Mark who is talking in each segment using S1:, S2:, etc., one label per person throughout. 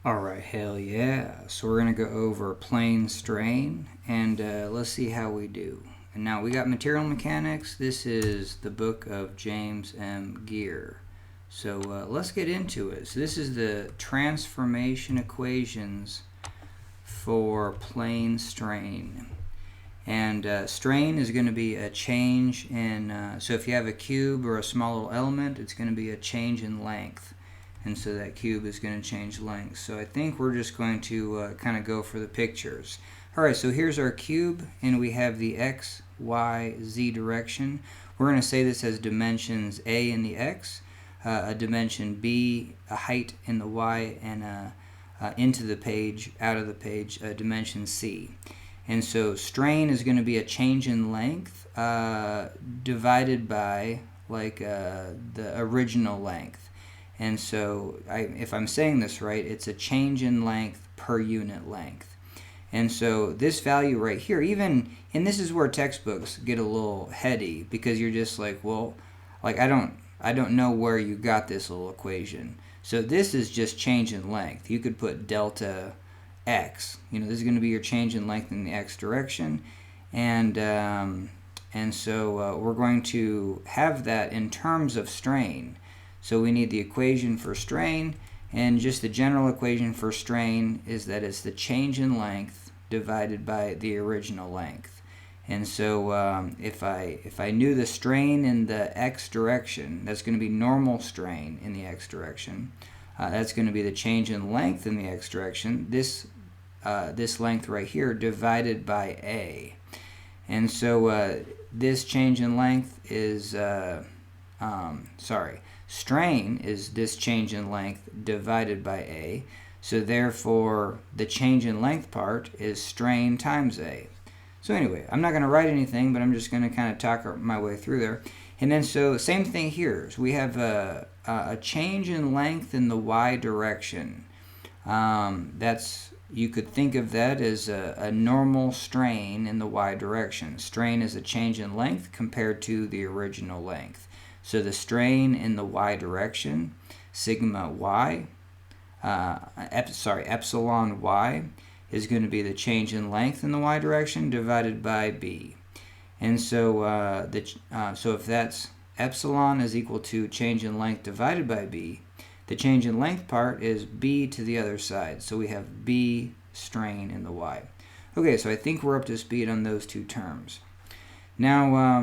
S1: Alright, hell yeah. So we're going to go over plane strain, and let's see how we do. And now we got material mechanics. This is the book of James M. Gear. So let's get into it. So this is the transformation equations for plane strain. And strain is going to be a change in, so if you have a cube or a small little element, it's going to be a change in length. And so that cube is going to change length. So I think we're just going to kind of go for the pictures. Alright, so here's our cube, and we have the x, y, z direction. We're going to say this has dimensions a in the x, a dimension b, a height in the y, and into the page, out of the page, a dimension c. And so strain is going to be a change in length divided by the original length. And so, if I'm saying this right, it's a change in length per unit length. And so this value right here, and this is where textbooks get a little heady, because you're just like, well, like I don't know where you got this little equation. So this is just change in length. You could put delta x. This is going to be your change in length in the x direction, and so we're going to have that in terms of strain. So we need the equation for strain, and just the general equation for strain is that it's the change in length divided by the original length. And so if I knew the strain in the x direction, that's going to be normal strain in the x direction. That's going to be the change in length in the x direction. This length right here divided by a. And so this change in length is strain is this change in length divided by a. So therefore, the change in length part is strain times a. So anyway, I'm not going to write anything, but I'm just going to kind of talk my way through there. And then so same thing here. So we have a change in length in the y direction. You could think of that as a normal strain in the y direction. Strain is a change in length compared to the original length. So the strain in the y direction, sigma y, epsilon y, is going to be the change in length in the y direction divided by b. And so so if that's epsilon is equal to change in length divided by b, the change in length part is b to the other side. So we have b strain in the y. Okay, so I think we're up to speed on those two terms. Now,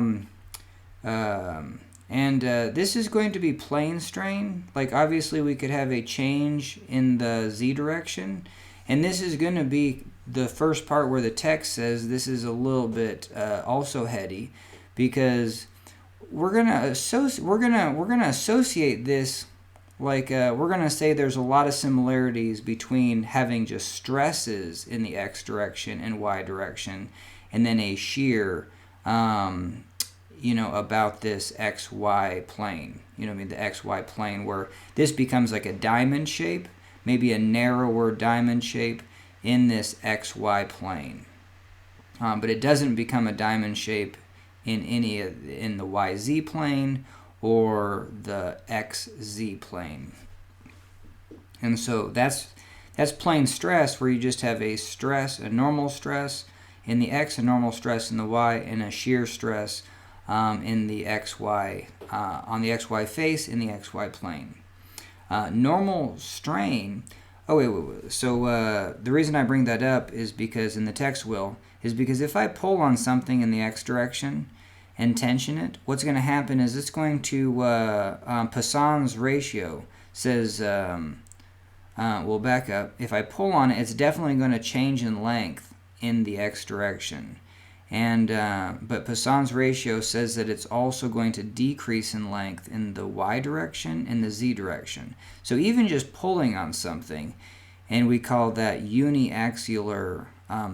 S1: this is going to be plane strain. Like obviously we could have a change in the z direction, and this is going to be the first part where the text says this is a little bit also heady, because we're gonna associate this, like we're gonna say there's a lot of similarities between having just stresses in the x direction and y direction, and then a shear about this xy plane, the xy plane, where this becomes like a diamond shape, maybe a narrower diamond shape in this xy plane. But it doesn't become a diamond shape in the yz plane or the xz plane. And so that's plane stress, where you just have a normal stress in the x, a normal stress in the y, and a shear stress in the xy, on the xy face in the xy plane. Normal strain, wait. So the reason I bring that up is because in the text is because if I pull on something in the x direction and tension it, what's going to happen is it's going to, Poisson's ratio says, we'll back up. If I pull on it, it's definitely going to change in length in the x direction. And but Poisson's ratio says that it's also going to decrease in length in the y direction and the z direction. So even just pulling on something, and we call that uniaxial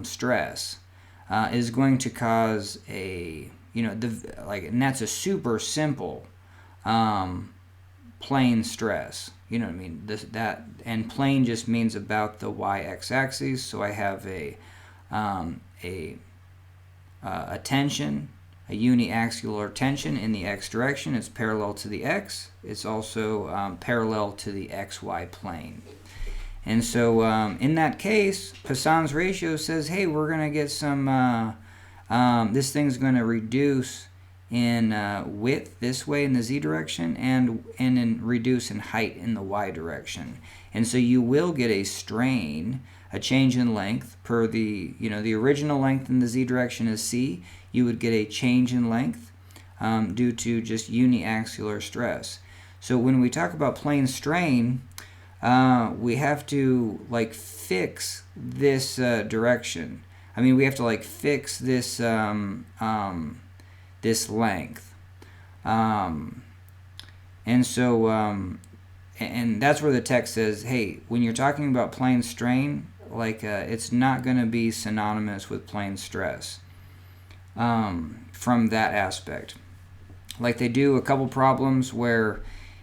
S1: stress, is going to cause a and that's a super simple plane stress. You know what I mean? And plane just means about the y-x axis. So I have a tension, a uniaxial tension in the x direction. It's parallel to the x. It's also parallel to the xy plane. And so in that case, Poisson's ratio says, hey, we're going to get some, this thing's going to reduce in width this way in the z direction, and in reduce in height in the y direction. And so you will get a strain, a change in length per the, the original length in the z direction is c. You would get a change in length due to just uniaxial stress. So when we talk about plane strain, we have to like fix this direction. I mean, we have to like fix this this length, and so and that's where the text says, hey, when you're talking about plane strain, like it's not going to be synonymous with plane stress from that aspect. Like they do a couple problems where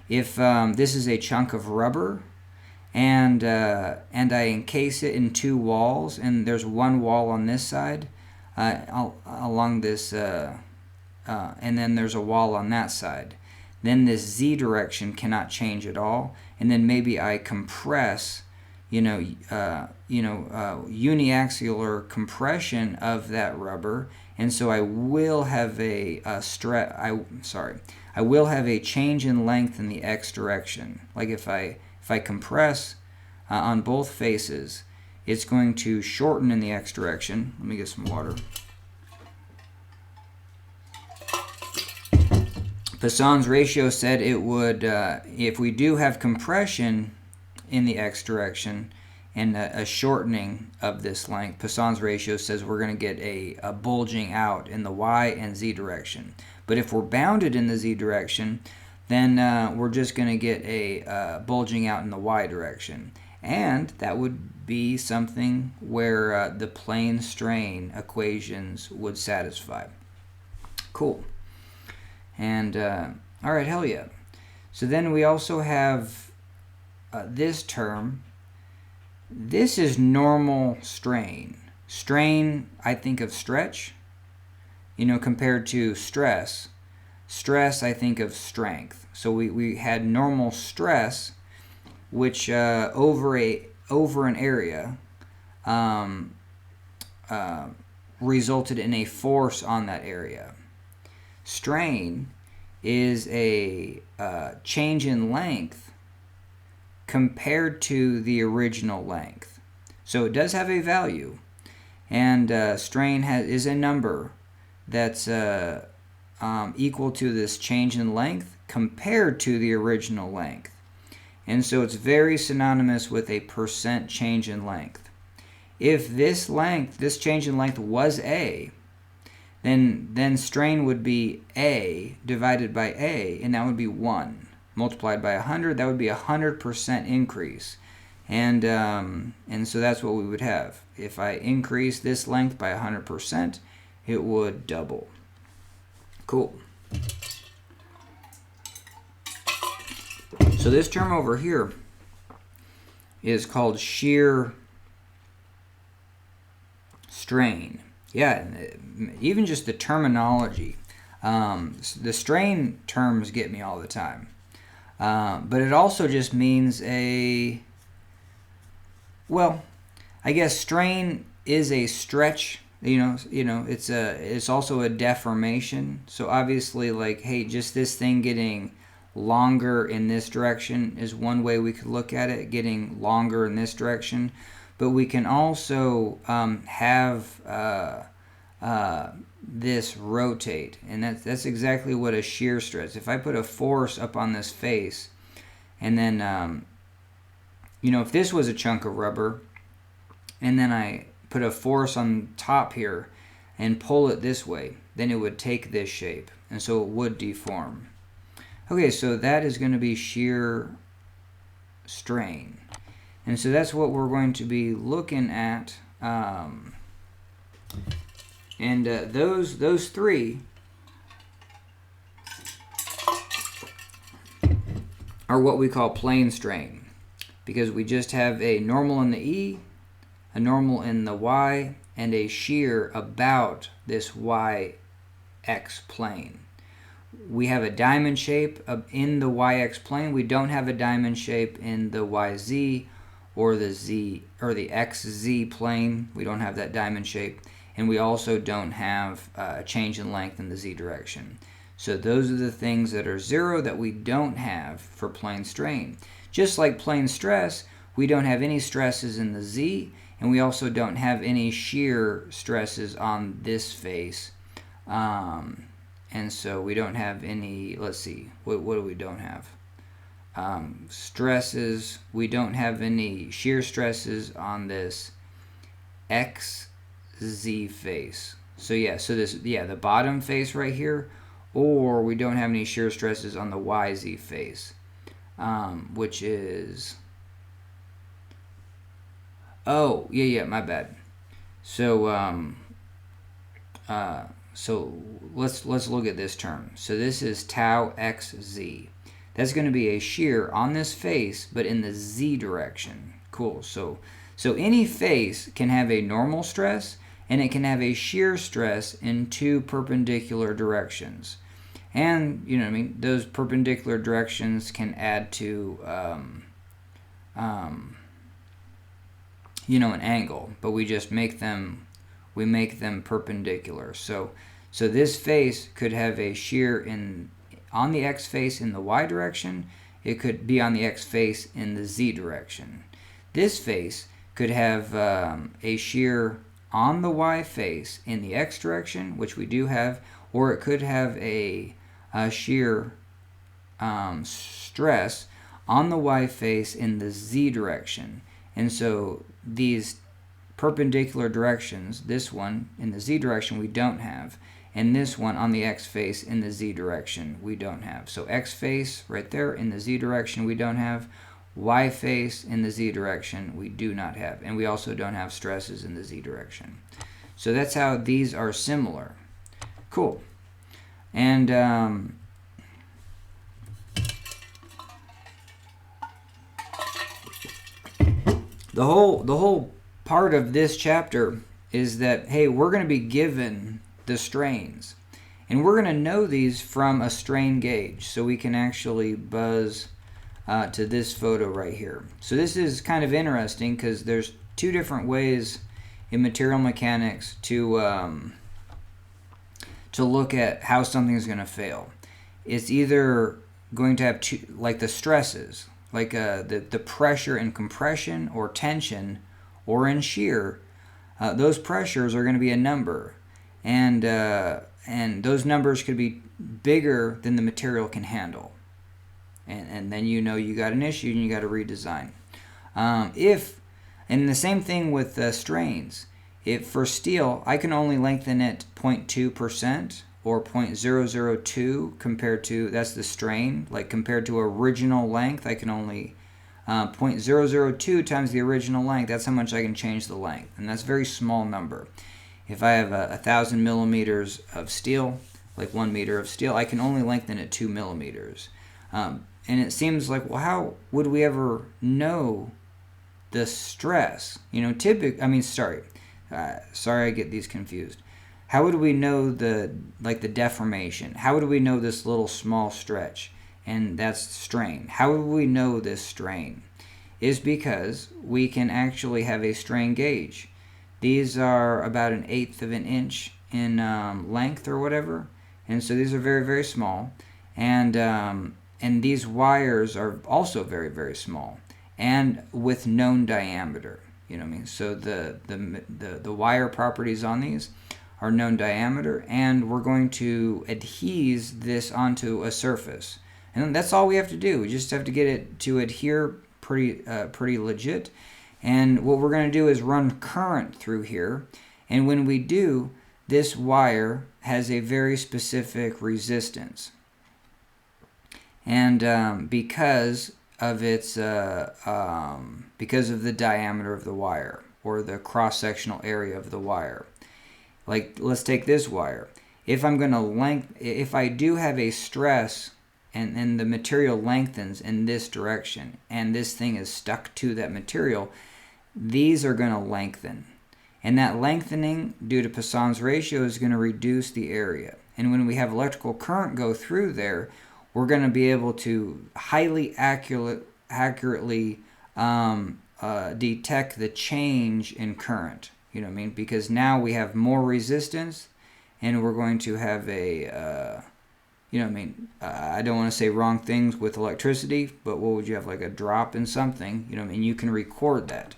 S1: if this is a chunk of rubber and I encase it in two walls, and there's one wall on this side along this and then there's a wall on that side, then this z direction cannot change at all. And then maybe I compress, uniaxial compression of that rubber, and so I will have I will have a change in length in the x direction. Like if I compress on both faces, it's going to shorten in the x direction. Let me get some water. Poisson's ratio said it would, if we do have compression in the x direction and a shortening of this length, Poisson's ratio says we're going to get a bulging out in the y and z direction. But if we're bounded in the z direction, then we're just going to get a bulging out in the y direction. And that would be something where the plane strain equations would satisfy. Cool. And, all right, hell yeah. So then we also have this term. This is normal strain. Strain, I think of stretch, compared to stress. Stress, I think of strength. So we had normal stress, which over an area resulted in a force on that area. Strain is a change in length compared to the original length. So it does have a value, and strain is a number that's equal to this change in length compared to the original length. And so it's very synonymous with a percent change in length. If this change in length was A, then strain would be A divided by A, and that would be 1. Multiplied by 100, that would be 100% increase. And so that's what we would have. If I increase this length by 100%, it would double. Cool. So this term over here is called shear strain. Yeah, even just the terminology. The strain terms get me all the time. But it also just means I guess strain is a stretch. It's also a deformation. So obviously, like, hey, just this thing getting longer in this direction is one way we could look at it, getting longer in this direction. But we can also have this rotate, and that's exactly what a shear stress. If I put a force up on this face, and then if this was a chunk of rubber, and then I put a force on top here and pull it this way, then it would take this shape, and so it would deform. Okay, so that is going to be shear strain. And so that's what we're going to be looking at. Those three are what we call plane strain, because we just have a normal in the E, a normal in the Y, and a shear about this YX plane. We have a diamond shape in the YX plane. We don't have a diamond shape in the YZ or the Z or the XZ plane. We don't have that diamond shape, and we also don't have a change in length in the Z direction. So those are the things that are 0 that we don't have for plane strain. Just like plane stress, we don't have any stresses in the Z, and we also don't have any shear stresses on this face. And so we don't have any, let's see, what do we don't have? Stresses, we don't have any shear stresses on this XZ face. So yeah, so this, yeah, the bottom face right here, or we don't have any shear stresses on the YZ face, which is, oh, yeah, my bad. So, so let's look at this term. So this is tau xz. That's going to be a shear on this face, but in the Z direction. Cool. So any face can have a normal stress, and it can have a shear stress in 2 perpendicular directions. And, you know what I mean, those perpendicular directions can add to, you know, an angle, but we just make them, perpendicular. So this face could have a shear on the X face in the Y direction. It could be on the X face in the Z direction. This face could have a shear on the Y face in the X direction, which we do have, or it could have a shear stress on the Y face in the Z direction. And so these perpendicular directions, this one in the Z direction we don't have, and this one on the X face in the Z direction we don't have. So X face right there in the Z direction we don't have, Y face in the Z direction we do not have, and we also don't have stresses in the Z direction. So that's how these are similar. Cool. And the whole part of this chapter is that, hey, we're going to be given the strains, and we're going to know these from a strain gauge, so we can actually buzz to this photo right here. So this is kind of interesting because there's 2 different ways in material mechanics to look at how something is going to fail. It's either going to have like the stresses, like the pressure in compression or tension or in shear. Those pressures are going to be a number, and those numbers could be bigger than the material can handle, and then you know you got an issue and you got to redesign. And the same thing with strains. If for steel, I can only lengthen it 0.2% or 0.002 compared to, that's the strain, like compared to original length, I can only 0.002 times the original length, that's how much I can change the length, and that's a very small number. If I have 1,000 millimeters of steel, like 1 meter of steel, I can only lengthen it 2 millimeters. And it seems like, well, how would we ever know the stress? You know, sorry I get these confused. How would we know the deformation? How would we know this little small stretch? And that's strain. How would we know this strain? Is because we can actually have a strain gauge. These are about 1/8 of an inch in length or whatever, and so these are very, very small. And these wires are also very, very small and with known diameter. You know what I mean? So the wire properties on these are known diameter, and we're going to adhese this onto a surface. And that's all we have to do. We just have to get it to adhere pretty legit. And what we're going to do is run current through here. And when we do, this wire has a very specific resistance. And because of its because of the diameter of the wire, or the cross-sectional area of the wire. Like, let's take this wire. If I do have a stress and the material lengthens in this direction, and this thing is stuck to that material, these are going to lengthen. And that lengthening, due to Poisson's ratio, is going to reduce the area. And when we have electrical current go through there, we're going to be able to highly accurately detect the change in current. You know what I mean? Because now we have more resistance, and we're going to have a, you know what I mean? I don't want to say wrong things with electricity, but what would you have, like a drop in something? You know what I mean? You can record that.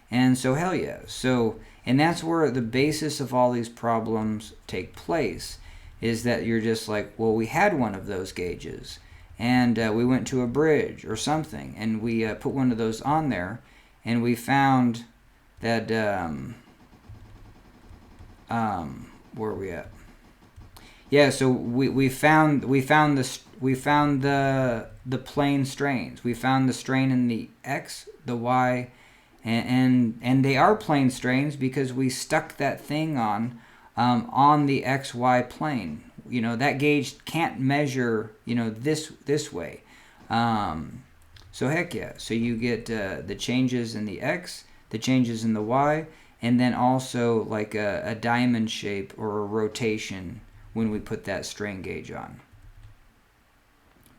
S1: And so, hell yeah. So, and that's where the basis of all these problems take place, is that you're just like, well, we had one of those gauges, and we went to a bridge or something, and we put one of those on there, and we found that, where are we at? Yeah, so we found the plane strains. We found the strain in the X, the Y, and they are plane strains because we stuck that thing on the XY plane. You know, that gauge can't measure, you know, this way. So heck yeah. So you get the changes in the X, the changes in the Y, and then also like a diamond shape or a rotation when we put that strain gauge on.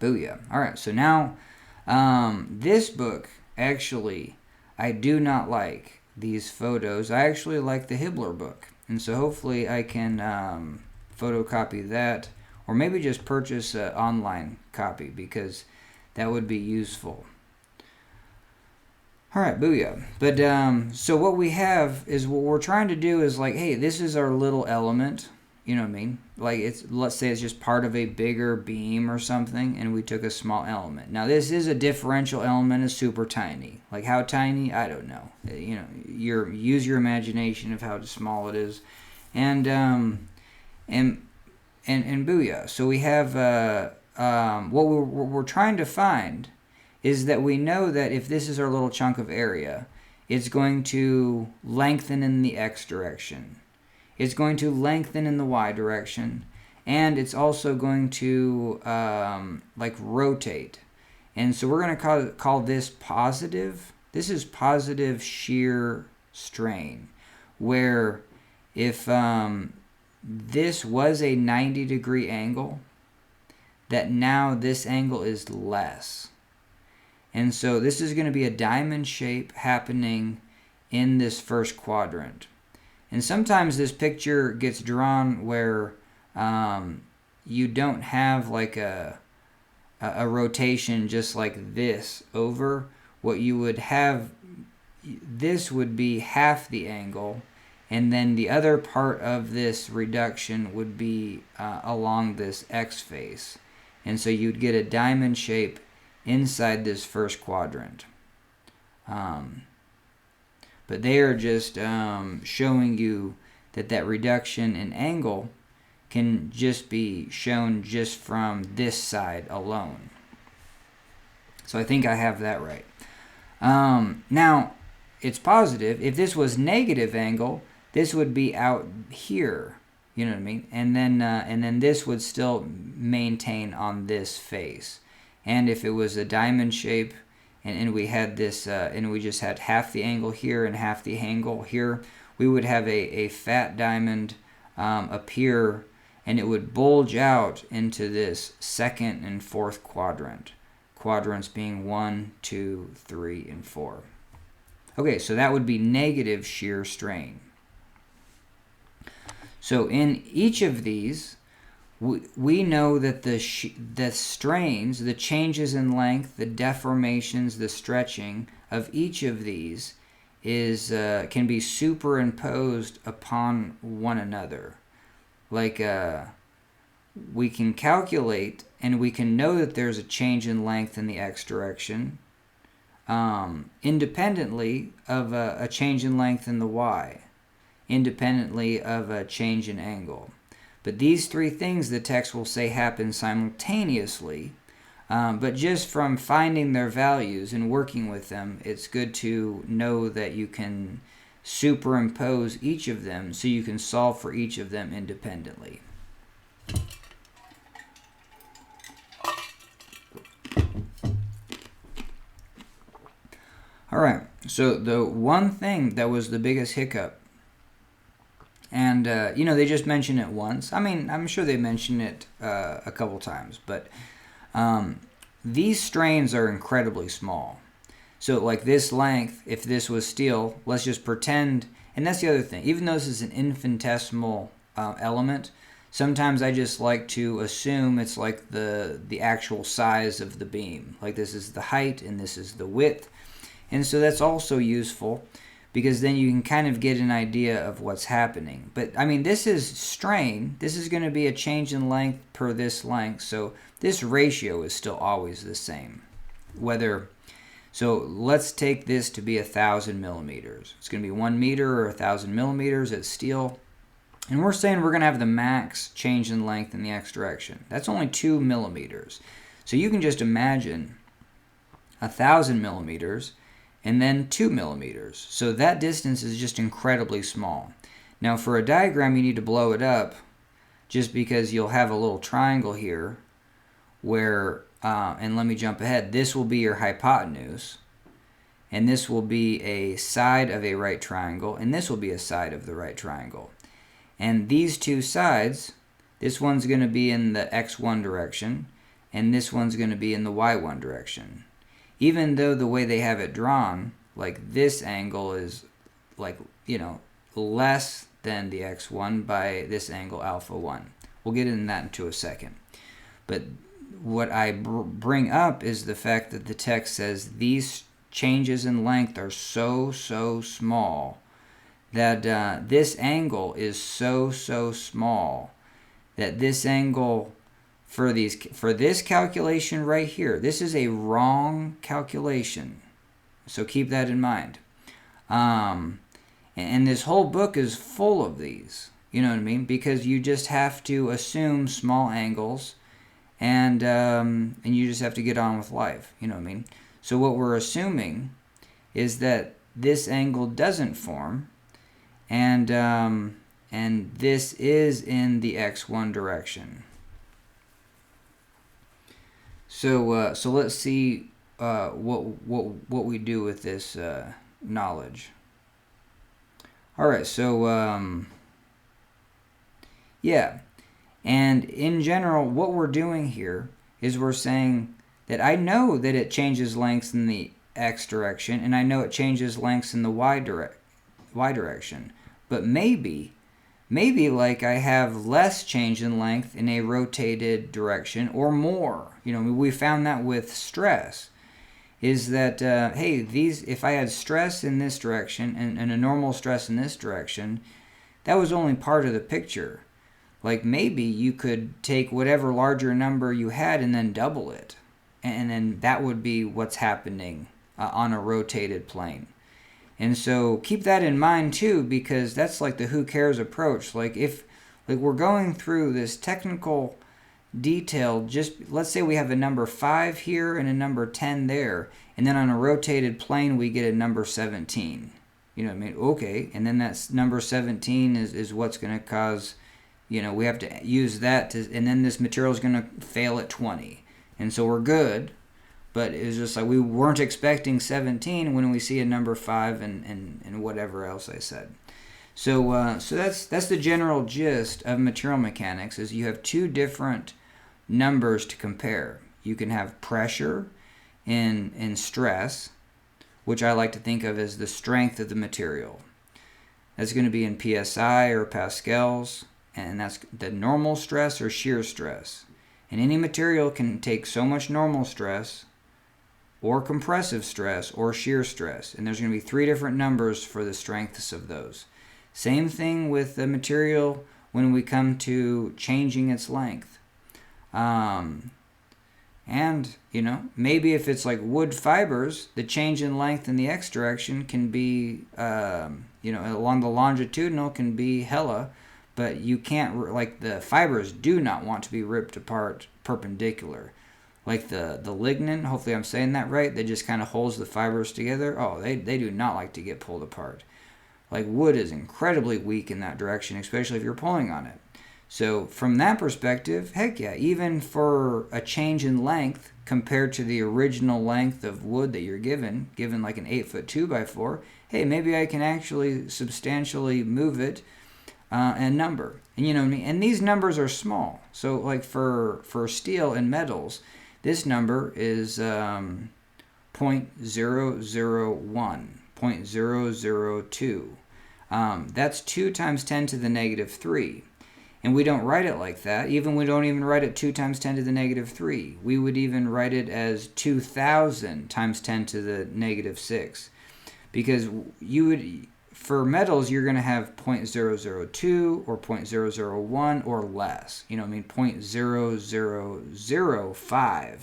S1: Booyah. All right, so now this book, actually, I do not like these photos. I actually like the Hibbler book. And so hopefully I can photocopy that, or maybe just purchase an online copy, because that would be useful. All right, booyah. But so what we have is, what we're trying to do is like, hey, this is our little element. You know what I mean? Like, let's say it's just part of a bigger beam or something, and we took a small element. Now, this is a differential element, is super tiny. Like, how tiny? I don't know. You know, use your imagination of how small it is, and booyah. So we have what we're trying to find is that we know that if this is our little chunk of area, it's going to lengthen in the X direction. It's going to lengthen in the Y direction, and it's also going to like rotate. And so we're going to call this positive. This is positive shear strain, where if this was a 90-degree angle, that now this angle is less. And so this is going to be a diamond shape happening in this first quadrant. And sometimes this picture gets drawn where you don't have like a rotation just like this over. What you would have, this would be half the angle, and then the other part of this reduction would be along this X face. And so you'd get a diamond shape inside this first quadrant. But they are just showing you that reduction in angle can just be shown just from this side alone. So I think I have that right. Now, it's positive. If this was negative angle, this would be out here. You know what I mean? And then this would still maintain on this face. And if it was a diamond shape, and we had this, and we just had half the angle here and half the angle here, we would have a fat diamond appear, and it would bulge out into this second and fourth quadrant. Quadrants being 1, 2, 3, and 4. Okay, so that would be negative shear strain. So in each of these, we know that the strains, the changes in length, the deformations, the stretching of each of these is can be superimposed upon one another. Like we can calculate, and we can know that there's a change in length in the X direction independently of a change in length in the Y, independently of a change in angle. But these three things, the text will say, happen simultaneously. But just from finding their values and working with them, it's good to know that you can superimpose each of them so you can solve for each of them independently. All right, so the one thing that was the biggest hiccup, and, you know, they just mention it once. I mean, I'm sure they mention it a couple times, but these strains are incredibly small. So like this length, if this was steel, let's just pretend, and that's the other thing, even though this is an infinitesimal element, sometimes I just like to assume it's like the actual size of the beam. Like this is the height and this is the width. And so that's also useful because then you can kind of get an idea of what's happening. But I mean, this is strain. This is going to be a change in length per this length. So this ratio is still always the same. So let's take this to be 1,000 millimeters. It's going to be 1 meter or 1,000 millimeters at steel. And we're saying we're going to have the max change in length in the x direction. That's only 2 millimeters. So you can just imagine 1,000 millimeters and then 2 millimeters. So that distance is just incredibly small. Now for a diagram, you need to blow it up just because you'll have a little triangle here where, and let me jump ahead, this will be your hypotenuse, and this will be a side of a right triangle, and this will be a side of the right triangle. And these two sides, this one's going to be in the x1 direction, and this one's going to be in the y1 direction. Even though the way they have it drawn, like this angle is like, less than the x1 by this angle alpha 1. We'll get into that into a second. But what I bring up is the fact that the text says these changes in length are so small that this angle is so small that this angle for this calculation right here, this is a wrong calculation. So keep that in mind. And this whole book is full of these. You know what I mean? Because you just have to assume small angles, and you just have to get on with life. You know what I mean? So what we're assuming is that this angle doesn't form, and this is in the x1 direction. So let's see what we do with this knowledge. All right, so yeah, and in general, what we're doing here is we're saying that I know that it changes lengths in the x direction, and I know it changes lengths in the y direction, but maybe like I have less change in length in a rotated direction or more. We found that with stress, is that, hey, if I had stress in this direction and a normal stress in this direction, that was only part of the picture. Like maybe you could take whatever larger number you had and then double it. And then that would be what's happening on a rotated plane. And so keep that in mind too, because that's like the who cares approach. Like if we're going through this technical detail, just let's say we have a number 5 here and a number 10 there, and then on a rotated plane we get a number 17. You know what I mean? Okay, and then that's number 17 is what's going to cause, we have to use that and then this material is going to fail at 20. And so we're good. But it's just like we weren't expecting 17 when we see a number 5 and whatever else I said. So that's the general gist of material mechanics, is you have two different numbers to compare. You can have pressure and stress, which I like to think of as the strength of the material. That's going to be in PSI or pascals, and that's the normal stress or shear stress. And any material can take so much normal stress or compressive stress or shear stress, and there's going to be 3 different numbers for the strengths of those. Same thing with the material when we come to changing its length. And maybe if it's like wood fibers, the change in length in the x direction can be along the longitudinal can be hella, but you can't, like the fibers do not want to be ripped apart perpendicular. Like the lignin, hopefully I'm saying that right, that just kind of holds the fibers together. Oh, they do not like to get pulled apart. Like wood is incredibly weak in that direction, especially if you're pulling on it. So from that perspective, heck yeah, even for a change in length compared to the original length of wood that you're given like an 8-foot 2x4, hey, maybe I can actually substantially move it and number. And you know what I mean? And these numbers are small. So like for steel and metals, this number is 0.001 0.001, 0.002. That's 2 times 10 to the negative 3. And we don't write it like that. We don't even write it 2 times 10 to the negative 3. We would even write it as 2,000 times 10 to the negative 6. Because for metals, you're going to have 0.002 or 0.001 or less. 0.0005.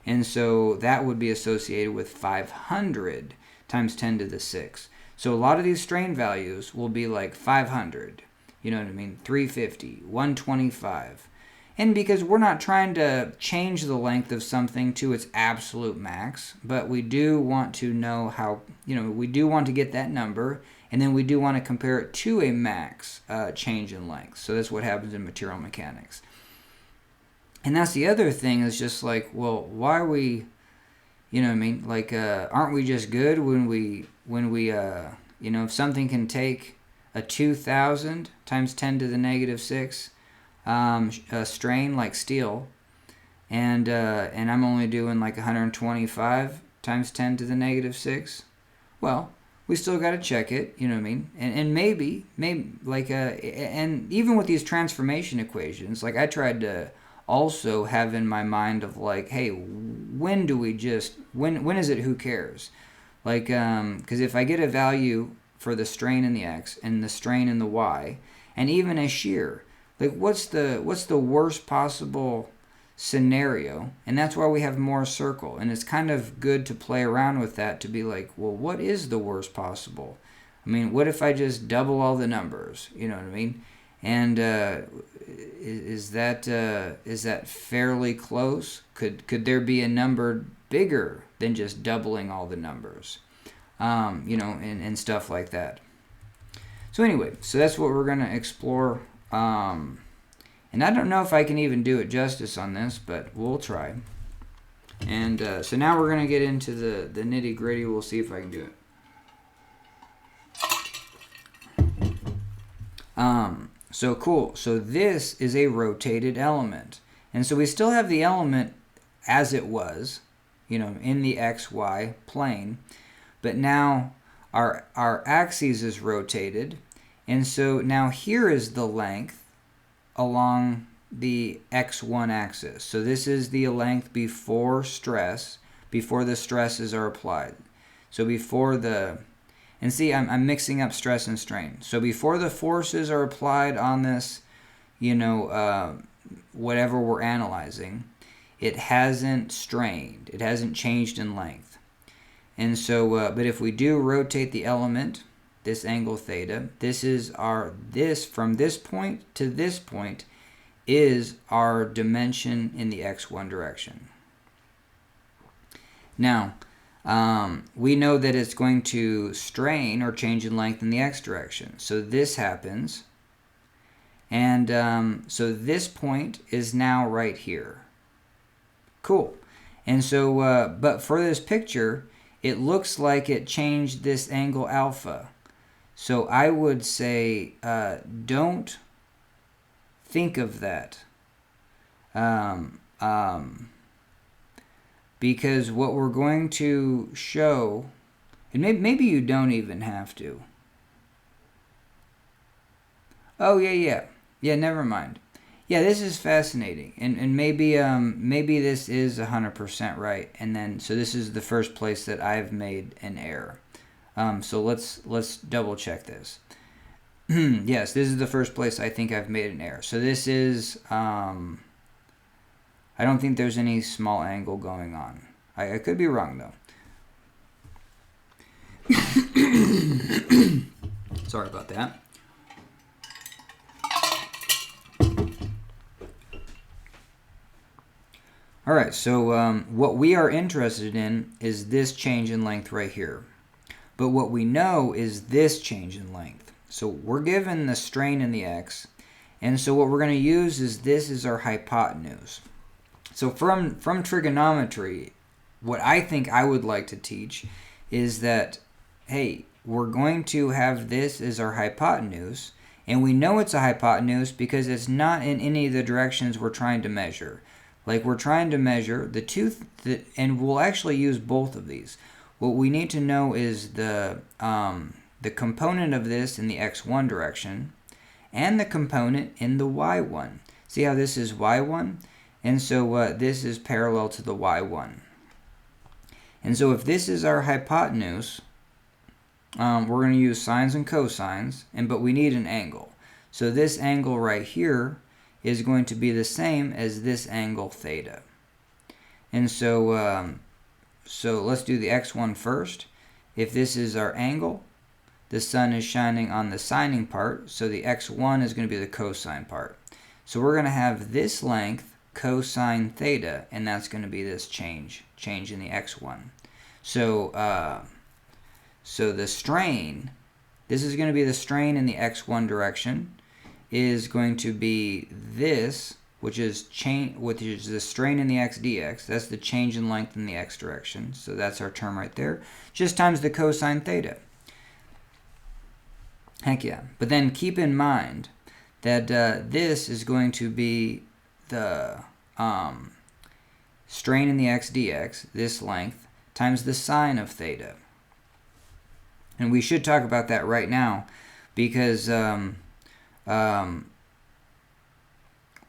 S1: And so that would be associated with 500 times 10 to the 6. So a lot of these strain values will be like 500. 350, 125. And because we're not trying to change the length of something to its absolute max, but we do want to know how, we do want to get that number, and then we do want to compare it to a max change in length. So that's what happens in material mechanics. And that's the other thing, is just like, well, why are we, aren't we just good when we if something can take a 2,000 times 10 to the negative 6 strain like steel, and I'm only doing like 125 times 10 to the negative 6. Well, we still got to check it, and maybe and even with these transformation equations, like I tried to also have in my mind of like, hey, when is it who cares? Like, because if I get a value for the strain in the X and the strain in the Y, and even a shear, like what's the worst possible scenario? And that's why we have Moore's circle. And it's kind of good to play around with that, to be like, well, what is the worst possible? What if I just double all the numbers? You know what I mean? And is that fairly close? Could there be a number bigger than just doubling all the numbers? And stuff like that. So anyway, so that's what we're going to explore. And I don't know if I can even do it justice on this, but we'll try. And so now we're going to get into the nitty gritty. We'll see if I can do it. So cool. So this is a rotated element. And so we still have the element as it was, in the XY plane. But now our axis is rotated. And so now here is the length along the X1 axis. So this is the length before the stresses are applied. So before and see, I'm mixing up stress and strain. So before the forces are applied on this, whatever we're analyzing, it hasn't strained. It hasn't changed in length. And so, but if we do rotate the element, this angle theta, this from this point to this point is our dimension in the x1 direction. Now, we know that it's going to strain or change in length in the x direction. So this happens. And so this point is now right here. Cool. And so, but for this picture, it looks like it changed this angle alpha. So I would say don't think of that. Because what we're going to show, and maybe you don't even have to. Oh, yeah, never mind. Yeah, this is fascinating, and maybe this is 100% right, and then so this is the first place that I've made an error. So let's double check this. Yes, this is the first place I think I've made an error. So this is I don't think there's any small angle going on. I could be wrong though. Sorry about that. All right, so what we are interested in is this change in length right here. But what we know is this change in length. So we're given the strain in the x, and so what we're going to use is this is our hypotenuse. So from trigonometry, what I think I would like to teach is that, hey, we're going to have this as our hypotenuse, and we know it's a hypotenuse because it's not in any of the directions we're trying to measure. Like we're trying to measure the two, and we'll actually use both of these. What we need to know is the component of this in the x1 direction and the component in the y1. See how this is y1? And so this is parallel to the y1. And so if this is our hypotenuse, we're going to use sines and cosines, but we need an angle. So this angle right here is going to be the same as this angle theta. And so, so let's do the x1 first. If this is our angle, the sun is shining on the sining part, so the x1 is going to be the cosine part. So we're going to have this length cosine theta, and that's going to be this change in the x1. So, so the strain, this is going to be the strain in the x1 direction, is going to be this, which is the strain in the x dx. That's the change in length in the x direction. So that's our term right there, just times the cosine theta. Heck yeah. But then keep in mind that this is going to be the strain in the x dx, this length, times the sine of theta. And we should talk about that right now, because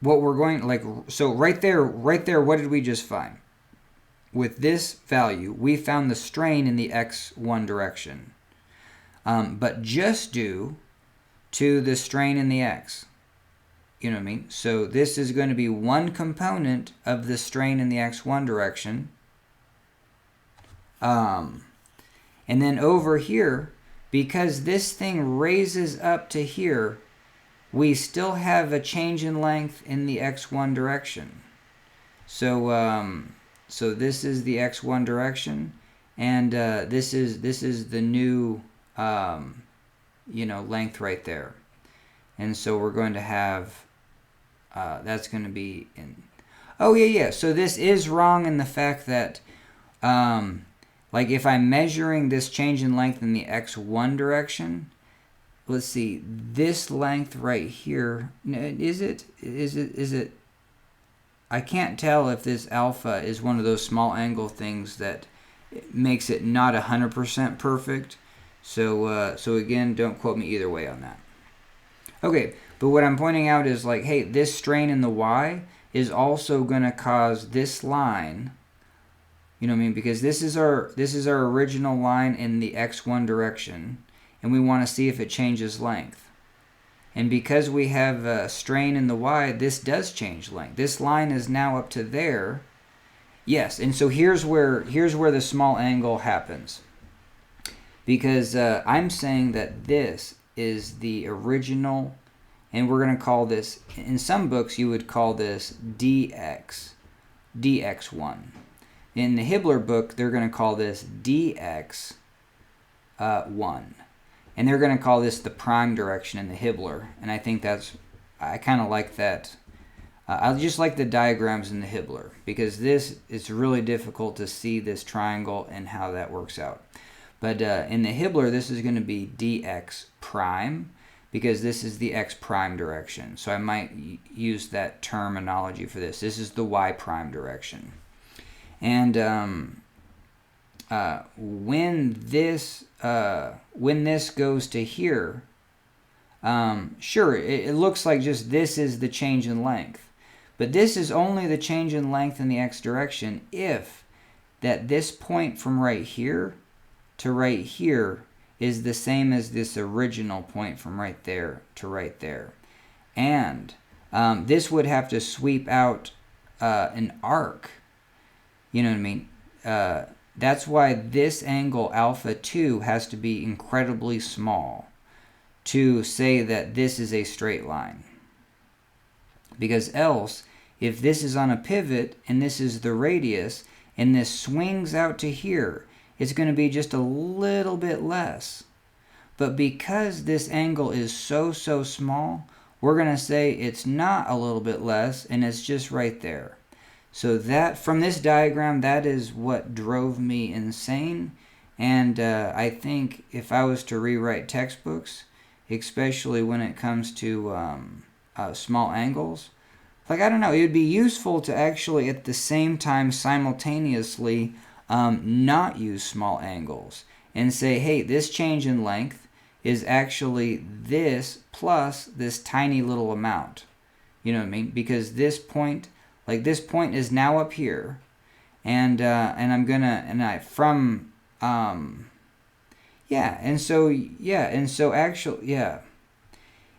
S1: what we're going, so right there, what did we just find? With this value, we found the strain in the x1 direction, but just due to the strain in the x. You know what I mean? So this is going to be one component of the strain in the x1 direction. And then over here, because this thing raises up to here, we still have a change in length in the x1 direction. So so this is the x1 direction, and this is the new length right there. And so we're going to have that's going to be in. Oh yeah. So this is wrong in the fact that like if I'm measuring this change in length in the x1 direction, let's see, this length right here, is it? I can't tell if this alpha is one of those small angle things that makes it not 100% perfect. So again, don't quote me either way on that. Okay, but what I'm pointing out is like, hey, this strain in the y is also going to cause this line. You know what I mean? Because this is our original line in the x1 direction, and we want to see if it changes length. And because we have a strain in the y, this does change length. This line is now up to there. Yes, and so here's where the small angle happens. Because I'm saying that this is the original, and we're going to call this, in some books you would call this dx, dx1. In the Hibbler book, they're going to call this dx1. And they're going to call this the prime direction in the Hibbler. And I think I kind of like that. I just like the diagrams in the Hibbler, because it's really difficult to see this triangle and how that works out. But in the Hibbler, this is going to be dx prime, because this is the x prime direction. So I might use that terminology for this. This is the y prime direction. And when this goes to here, sure, it looks like just this is the change in length. But this is only the change in length in the x direction if that this point from right here to right here is the same as this original point from right there to right there. And this would have to sweep out an arc. You know what I mean? That's why this angle alpha 2 has to be incredibly small to say that this is a straight line. Because else, if this is on a pivot and this is the radius and this swings out to here, it's going to be just a little bit less. But because this angle is so small, we're going to say it's not a little bit less, and it's just right there. So that, from this diagram, that is what drove me insane. And I think if I was to rewrite textbooks, especially when it comes to small angles, like, I don't know, it would be useful to actually at the same time simultaneously not use small angles and say, hey, this change in length is actually this plus this tiny little amount. You know what I mean? Because this point, like this point is now up here, and I'm gonna, and I from yeah, and so actually, yeah.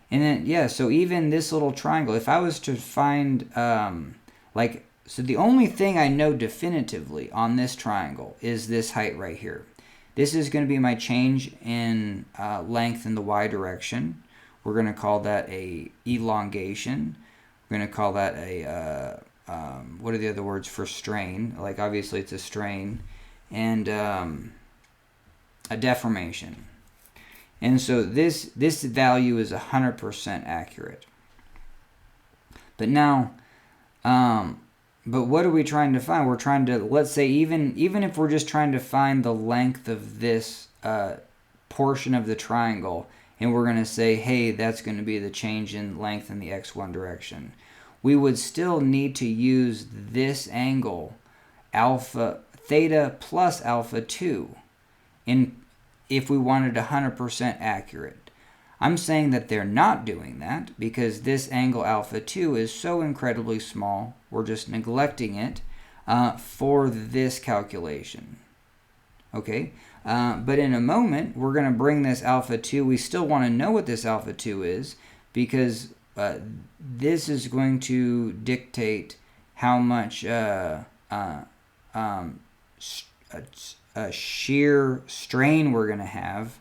S1: And then, yeah, so even this little triangle, if I was to find, so the only thing I know definitively on this triangle is this height right here. This is going to be my change in length in the y direction. We're going to call that a elongation. We're going to call that a, what are the other words for strain? Like, obviously it's a strain. And a deformation. And so this value is 100% accurate. But now, but what are we trying to find? We're trying to, let's say, even if we're just trying to find the length of this portion of the triangle, and we're going to say, hey, that's going to be the change in length in the x1 direction, we would still need to use this angle, theta plus alpha 2, if we wanted 100% accurate. I'm saying that they're not doing that because this angle alpha 2 is so incredibly small, we're just neglecting it for this calculation. Okay, but in a moment, we're going to bring this alpha 2. We still want to know what this alpha 2 is because this is going to dictate how much shear strain we're going to have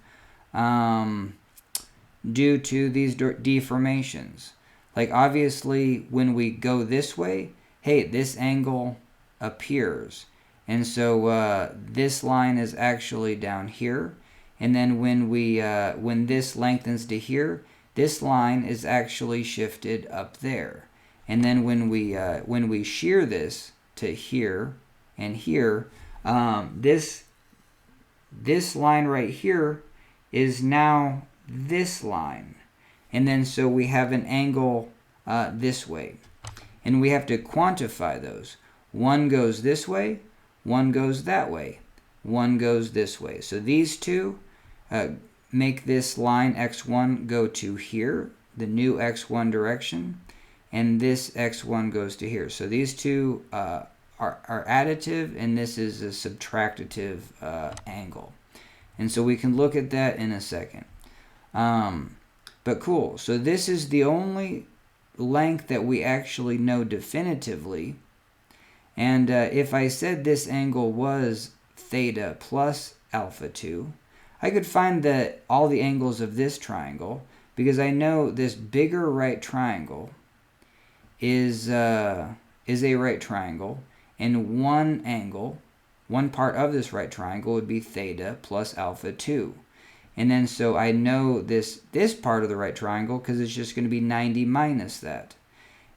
S1: due to these deformations. Like, obviously, when we go this way, hey, this angle appears. And so this line is actually down here. And then when this lengthens to here, this line is actually shifted up there. And then when we shear this to here and here, this line right here is now this line. And then so we have an angle this way. And we have to quantify those. One goes this way, one goes that way, one goes this way. So these two make this line x1 go to here, the new x1 direction, and this x1 goes to here. So these two are additive, and this is a subtractive angle. And so we can look at that in a second. But cool, so this is the only length that we actually know definitively. And if I said this angle was theta plus alpha 2, I could find all the angles of this triangle, because I know this bigger right triangle is a right triangle, and one part of this right triangle would be theta plus alpha 2. And then so I know this part of the right triangle because it's just going to be 90 minus that.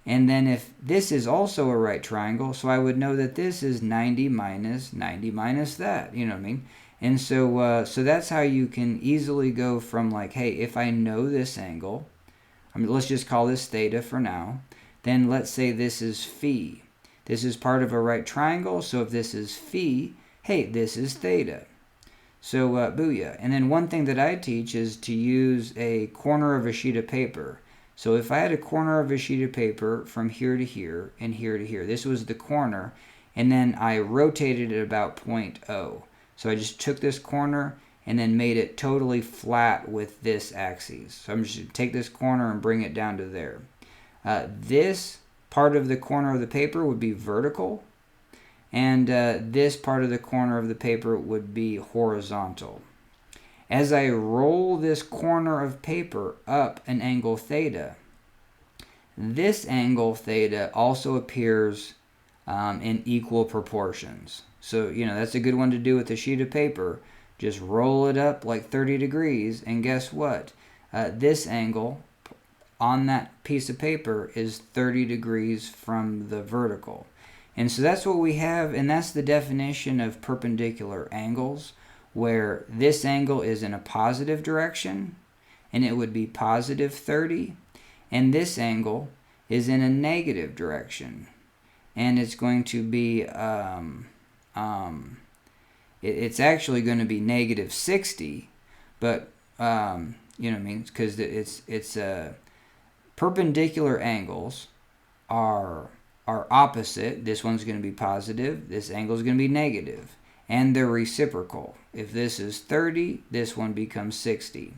S1: And then if this is also a right triangle, so I would know that this is 90 minus that, you know what I mean? And so so that's how you can easily go from, like, hey, if I know this angle, I mean, let's just call this theta for now, then let's say this is phi. This is part of a right triangle, so if this is phi, hey, this is theta. So booyah. And then one thing that I teach is to use a corner of a sheet of paper. So if I had a corner of a sheet of paper from here to here and here to here, this was the corner, and then I rotated it about 0.0. So I just took this corner and then made it totally flat with this axis. So I'm just going to take this corner and bring it down to there. This part of the corner of the paper would be vertical, and this part of the corner of the paper would be horizontal. As I roll this corner of paper up an angle theta, this angle theta also appears in equal proportions. So, you know, that's a good one to do with a sheet of paper. Just roll it up like 30 degrees, and guess what? This angle on that piece of paper is 30 degrees from the vertical. And so that's what we have, and that's the definition of perpendicular angles, where this angle is in a positive direction, and it would be positive 30, and this angle is in a negative direction. And it's going to be, it's actually going to be negative 60, but, you know what I mean? Because it's perpendicular angles are opposite. This one's going to be positive. This angle is going to be negative. And they're reciprocal. If this is 30, this one becomes 60.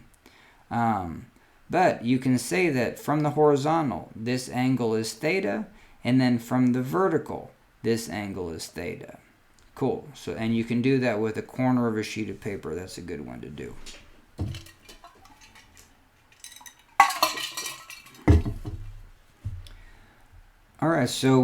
S1: But you can say that from the horizontal, this angle is theta, and then from the vertical, this angle is theta. Cool. So, and you can do that with a corner of a sheet of paper. That's a good one to do. All right, so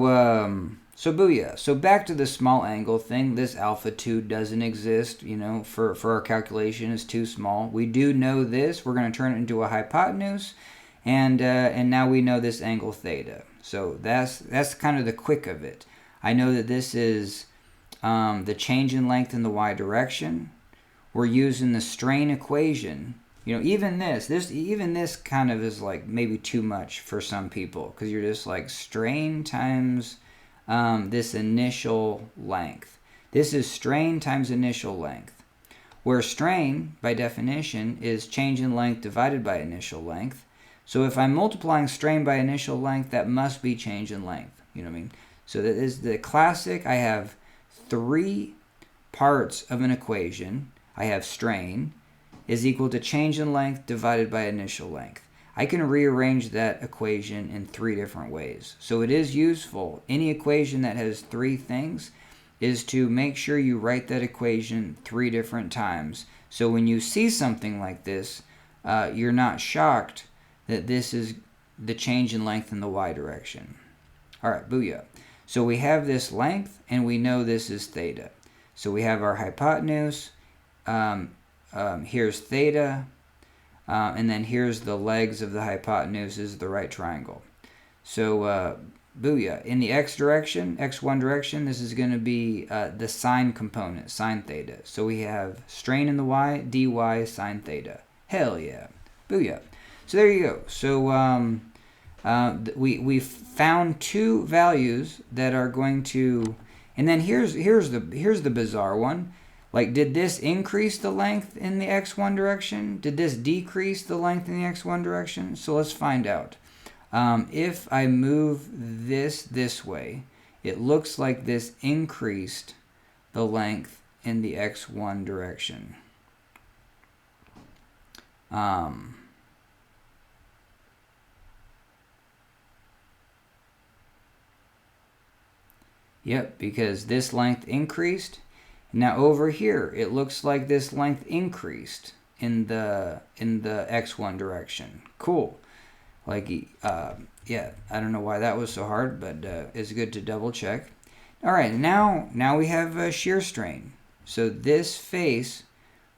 S1: booyah. So back to the small angle thing. This alpha 2 doesn't exist, you know, for our calculation. It's too small. We do know this. We're going to turn it into a hypotenuse, and now we know this angle theta. So that's kind of the quick of it. I know that this is the change in length in the y direction. We're using the strain equation. You know, even this kind of is like maybe too much for some people, because you're just like strain times this initial length. This is strain times initial length, where strain, by definition, is change in length divided by initial length. So if I'm multiplying strain by initial length, that must be change in length. You know what I mean? So that is the classic. I have 3 parts of an equation. I have strain is equal to change in length divided by initial length. I can rearrange that equation in 3 different ways. So it is useful. Any equation that has 3 things is to make sure you write that equation 3 different times. So when you see something like this, you're not shocked that this is the change in length in the y direction. All right, booyah. So we have this length, and we know this is theta. So we have our hypotenuse. Here's theta, and then here's the legs of the hypotenuse is the right triangle. So booyah. In the x direction, x1 direction, this is going to be the sine component, sine theta. So we have strain in the y, dy sine theta. Hell yeah. Booyah. So there you go. So we found 2 values that are going to, and then here's the bizarre one. Like, did this increase the length in the x1 direction? Did this decrease the length in the x1 direction? So let's find out. If I move this way, it looks like this increased the length in the x1 direction. Yep, because this length increased. Now over here, it looks like this length increased in the x1 direction. Cool. Like, yeah, I don't know why that was so hard, but it's good to double check. All right, now we have shear strain. So this face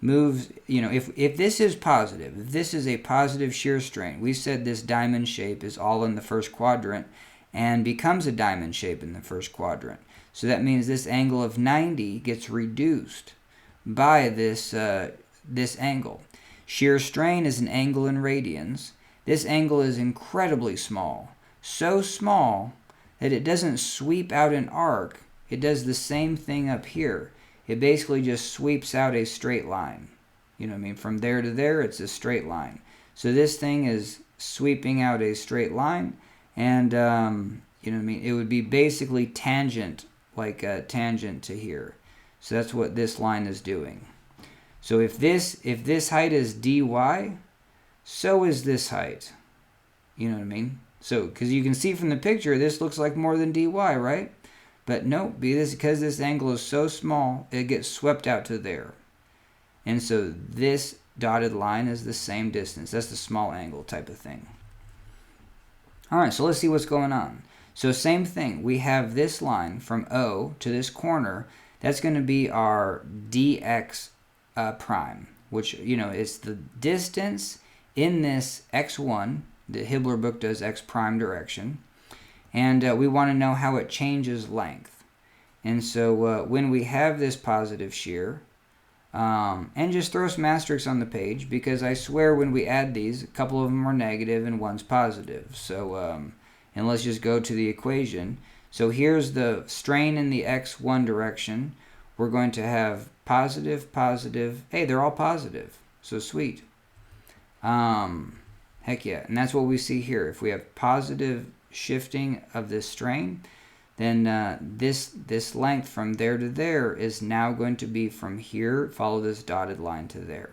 S1: moves, you know, if this is positive, if this is a positive shear strain, we said this diamond shape is all in the first quadrant and becomes a diamond shape in the first quadrant. So that means this angle of 90 gets reduced by this angle. Shear strain is an angle in radians. This angle is incredibly small. So small that it doesn't sweep out an arc. It does the same thing up here. It basically just sweeps out a straight line. You know what I mean? From there to there, it's a straight line. So this thing is sweeping out a straight line, and you know what I mean? It would be basically tangent, like a tangent to here. So that's what this line is doing. So if this height is dy, so is this height. You know what I mean? So, because you can see from the picture, this looks like more than dy, right? But no, because this angle is so small, it gets swept out to there. And so this dotted line is the same distance. That's the small angle type of thing. All right, so let's see what's going on. So same thing. We have this line from O to this corner. That's going to be our dx prime, which, you know, is the distance in this x1. The Hibbler book does x prime direction. And we want to know how it changes length. And so when we have this positive shear, and just throw some asterisks on the page, because I swear when we add these, a couple of them are negative and one's positive. So, And let's just go to the equation. So here's the strain in the x1 direction. We're going to have positive, positive. Hey, they're all positive. So sweet. Heck yeah. And that's what we see here. If we have positive shifting of this strain, then this length from there to there is now going to be from here, follow this dotted line to there.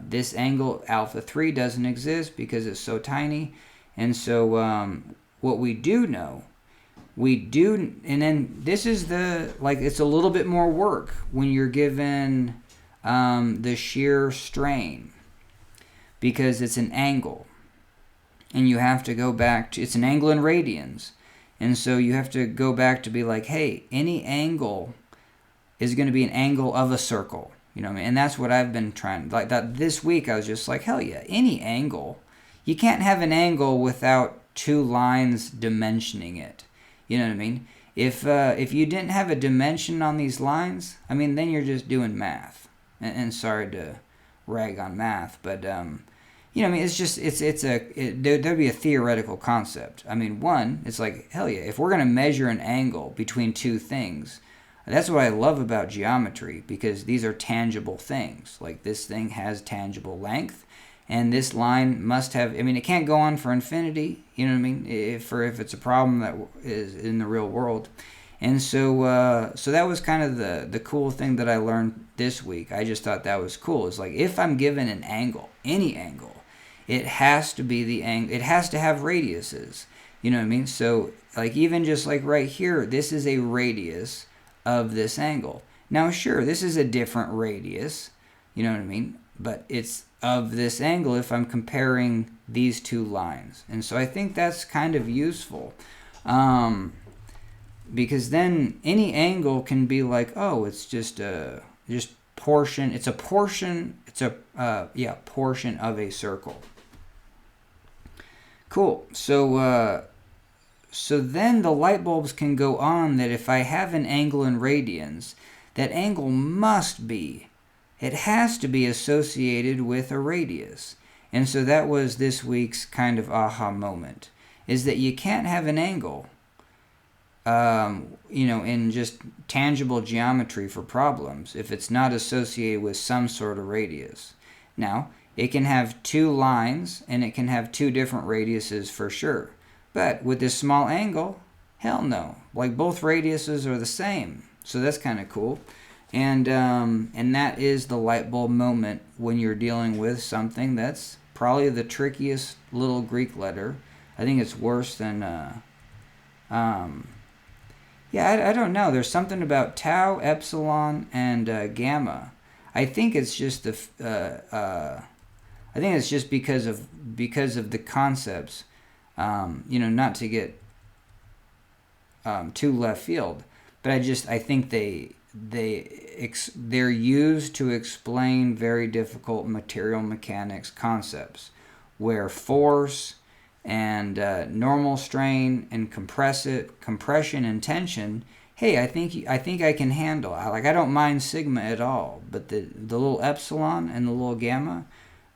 S1: This angle alpha 3 doesn't exist because it's so tiny. And so what we do know, and then this is it's a little bit more work when you're given the shear strain, because it's an angle. And you have to go back to, it's an angle in radians. And so you have to go back to be like, hey, any angle is going to be an angle of a circle. You know what I mean? And that's what I've been trying. Like that this week, I was just like, hell yeah, any angle. You can't have an angle without two lines dimensioning it. You know what I mean? If you didn't have a dimension on these lines, I mean, then you're just doing math. And sorry to rag on math, but you know, I mean, it's just there'd be a theoretical concept. I mean, one, it's like, hell yeah, if we're gonna measure an angle between two things, that's what I love about geometry, because these are tangible things. Like this thing has tangible length, and this line must have, I mean, it can't go on for infinity, you know what I mean, if it's a problem that is in the real world. And so so that was kind of the cool thing that I learned this week. I just thought that was cool. It's like, if I'm given an angle, any angle, it has to be the angle, it has to have radiuses, you know what I mean? So like, even just like right here, this is a radius of this angle. Now sure, this is a different radius, you know what I mean, but it's of this angle if I'm comparing these two lines. And so I think that's kind of useful, because then any angle can be like, oh, it's just portion, it's a portion, it's a portion of a circle. Cool. So so then the light bulbs can go on that if I have an angle in radians, that angle must be, it has to be associated with a radius. And so that was this week's kind of aha moment, is that you can't have an angle, you know, in just tangible geometry for problems if it's not associated with some sort of radius. Now, it can have two lines, and it can have two different radiuses for sure. But with this small angle, hell no. Like, both radiuses are the same. So that's kind of cool. And that is the light bulb moment when you're dealing with something that's probably the trickiest little Greek letter. I think it's worse than, I don't know. There's something about tau, epsilon, and gamma. I think it's just I think it's just because of the concepts. You know, not to get too left field, but I think they're used to explain very difficult material mechanics concepts, where force and normal strain and compression and tension, hey, I think I can handle. I don't mind sigma at all, but the little epsilon and the little gamma,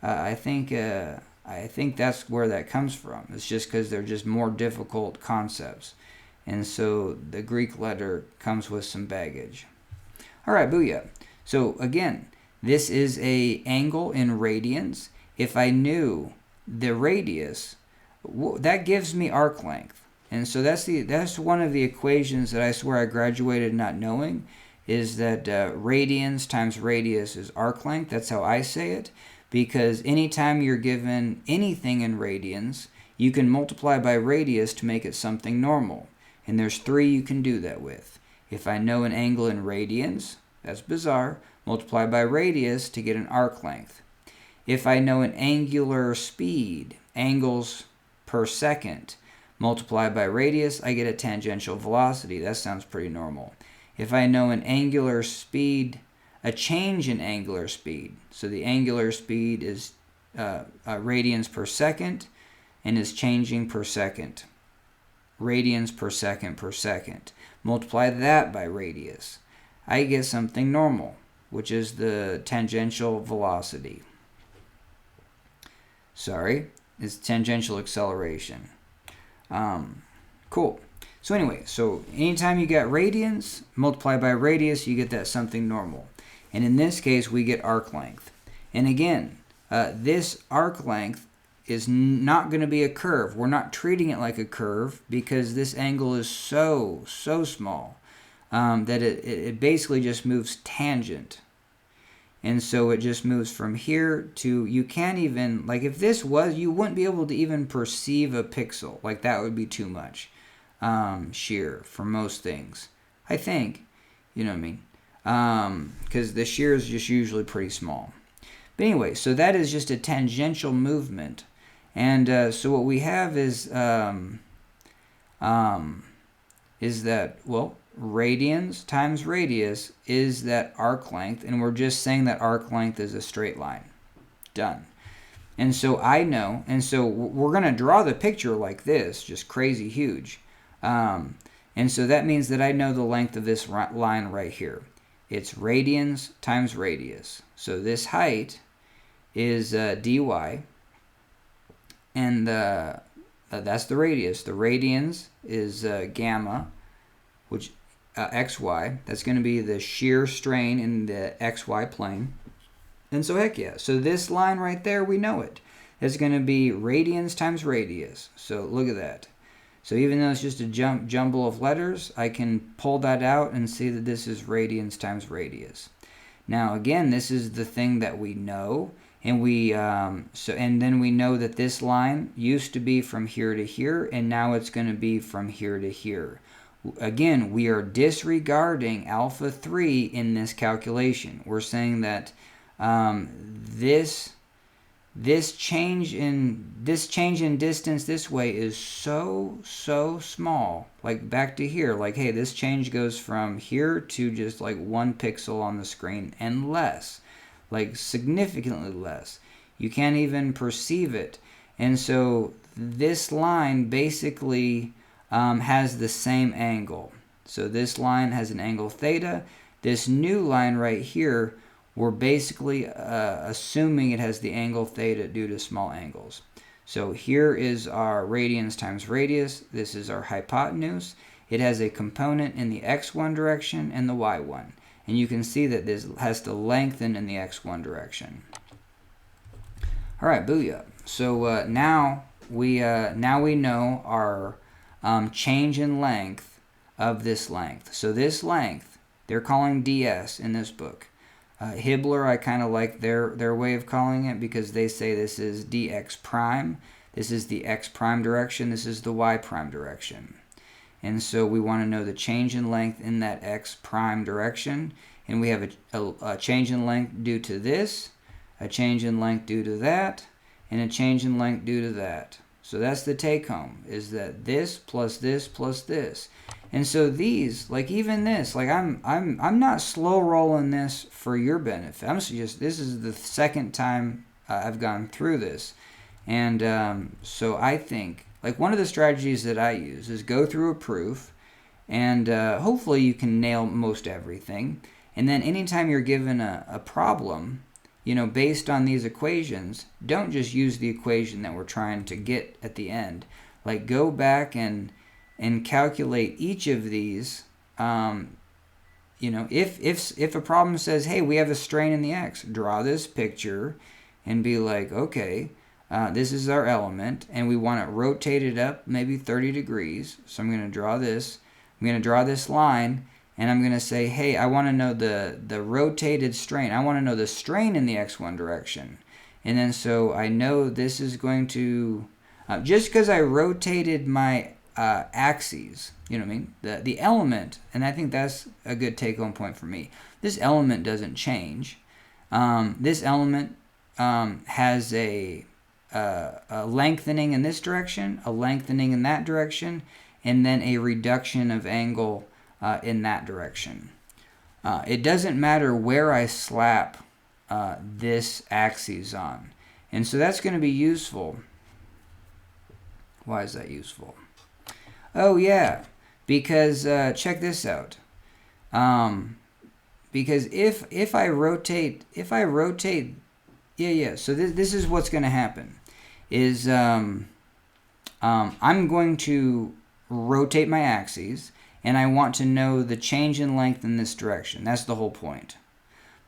S1: I think that's where that comes from. It's just because they're just more difficult concepts, and so the Greek letter comes with some baggage. All right, booyah. So again, this is a angle in radians. If I knew the radius, that gives me arc length. And so that's one of the equations that I swear I graduated not knowing, is that radians times radius is arc length. That's how I say it, because anytime you're given anything in radians, you can multiply by radius to make it something normal. And there's 3 you can do that with. If I know an angle in radians, that's bizarre, multiply by radius to get an arc length. If I know an angular speed, angles per second, multiply by radius, I get a tangential velocity. That sounds pretty normal. If I know an angular speed, a change in angular speed, so the angular speed is radians per second and is changing per second. Radians per second. Multiply that by radius. I get something normal, which is the tangential velocity. Sorry, it's tangential acceleration. Cool. So anyway, so anytime you got radians, multiply by radius, you get that something normal. And in this case, we get arc length. And again, this arc length is not going to be a curve. We're not treating it like a curve because this angle is so small that it basically just moves tangent. And so it just moves from here to, you can't even, like if this was, you wouldn't be able to even perceive a pixel. Like that would be too much shear for most things, I think. You know what I mean? Because the shear is just usually pretty small. But anyway, so that is just a tangential movement. And so what we have is that, well, radians times radius is that arc length, and we're just saying that arc length is a straight line. Done. And so I know, and so we're going to draw the picture like this, just crazy huge. And so that means that I know the length of this line right here. It's radians times radius. So this height is dy, and that's the radius. The radians is gamma, which xy. That's going to be the shear strain in the xy plane. And so heck yeah. So this line right there, we know it. It's going to be radians times radius. So look at that. So even though it's just a jumble of letters, I can pull that out and see that this is radians times radius. Now again, this is the thing that we know, and and then we know that this line used to be from here to here, and now it's going to be from here to here. Again, we are disregarding alpha 3 in this calculation. We're saying that this change in distance this way is so small. Like back to here, like hey, this change goes from here to just like 1 pixel on the screen and less, like significantly less. You can't even perceive it. And so this line basically has the same angle. So this line has an angle theta. This new line right here, we're basically assuming it has the angle theta due to small angles. So here is our radians times radius. This is our hypotenuse. It has a component in the x1 direction and the y1. And you can see that this has to lengthen in the x1 direction. All right, booyah. So now we know our change in length of this length. So this length, they're calling ds in this book. Hibbler, I kind of like their way of calling it because they say this is dx prime. This is the x prime direction. This is the y prime direction. And so we want to know the change in length in that x prime direction. And we have a change in length due to this, a change in length due to that, and a change in length due to that. So that's the take home, is that this plus this plus this. And so these, like even this, like I'm not slow rolling this for your benefit. This is the second time I've gone through this. And so I think, like one of the strategies that I use is go through a proof, and hopefully you can nail most everything. And then anytime you're given a problem, you know, based on these equations, don't just use the equation that we're trying to get at the end. Like go back and calculate each of these. You know, if a problem says, hey, we have a strain in the x, draw this picture and be like, okay, this is our element, and we want it rotated up maybe 30 degrees. So I'm going to draw this. I'm going to draw this line, and I'm going to say, hey, I want to know the rotated strain. I want to know the strain in the x1 direction. And then so I know this is going to, just because I rotated my axes, you know what I mean? The element, and I think that's a good take-home point for me. This element doesn't change. This element has a lengthening in this direction, a lengthening in that direction, and then a reduction of angle in that direction. It doesn't matter where I slap this axis on. And so that's going to be useful. Why is that useful? Oh yeah, because check this out. Because if I rotate, so this is what's going to happen. Is I'm going to rotate my axes, and I want to know the change in length in this direction. That's the whole point.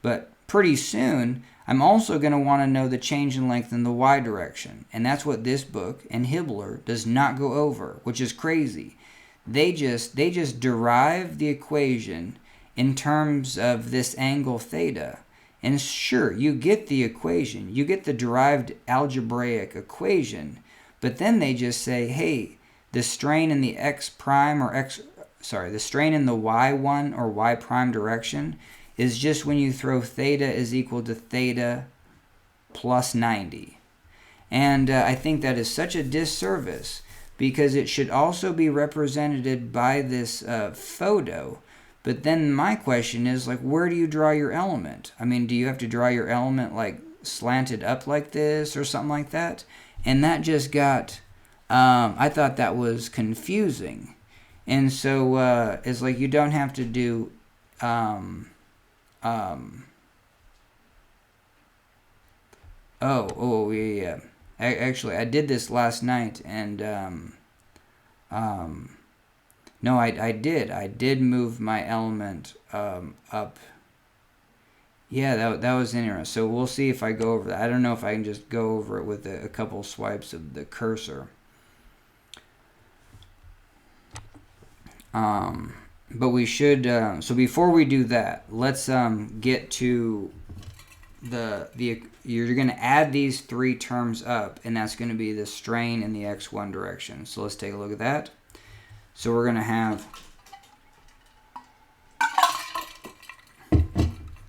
S1: But pretty soon, I'm also going to want to know the change in length in the y direction. And that's what this book and Hibbler does not go over, which is crazy. They just derive the equation in terms of this angle theta. And sure, you get the equation. You get the derived algebraic equation. But then they just say, hey, the strain in the x prime or the strain in the y1 or y prime direction is just when you throw theta is equal to theta plus 90. And I think that is such a disservice, because it should also be represented by this photo. But then my question is, like, where do you draw your element? I mean, do you have to draw your element like slanted up like this or something like that? And that just got, I thought that was confusing. And so it's like you don't have to do, oh, yeah. Actually, I did this last night, and, no, I did. I did move my element up. Yeah, that was interesting. So we'll see if I go over that. I don't know if I can just go over it with a couple swipes of the cursor. But we should, so before we do that, let's get to you're going to add these three terms up, and that's going to be the strain in the x1 direction. So let's take a look at that. So we're going to have,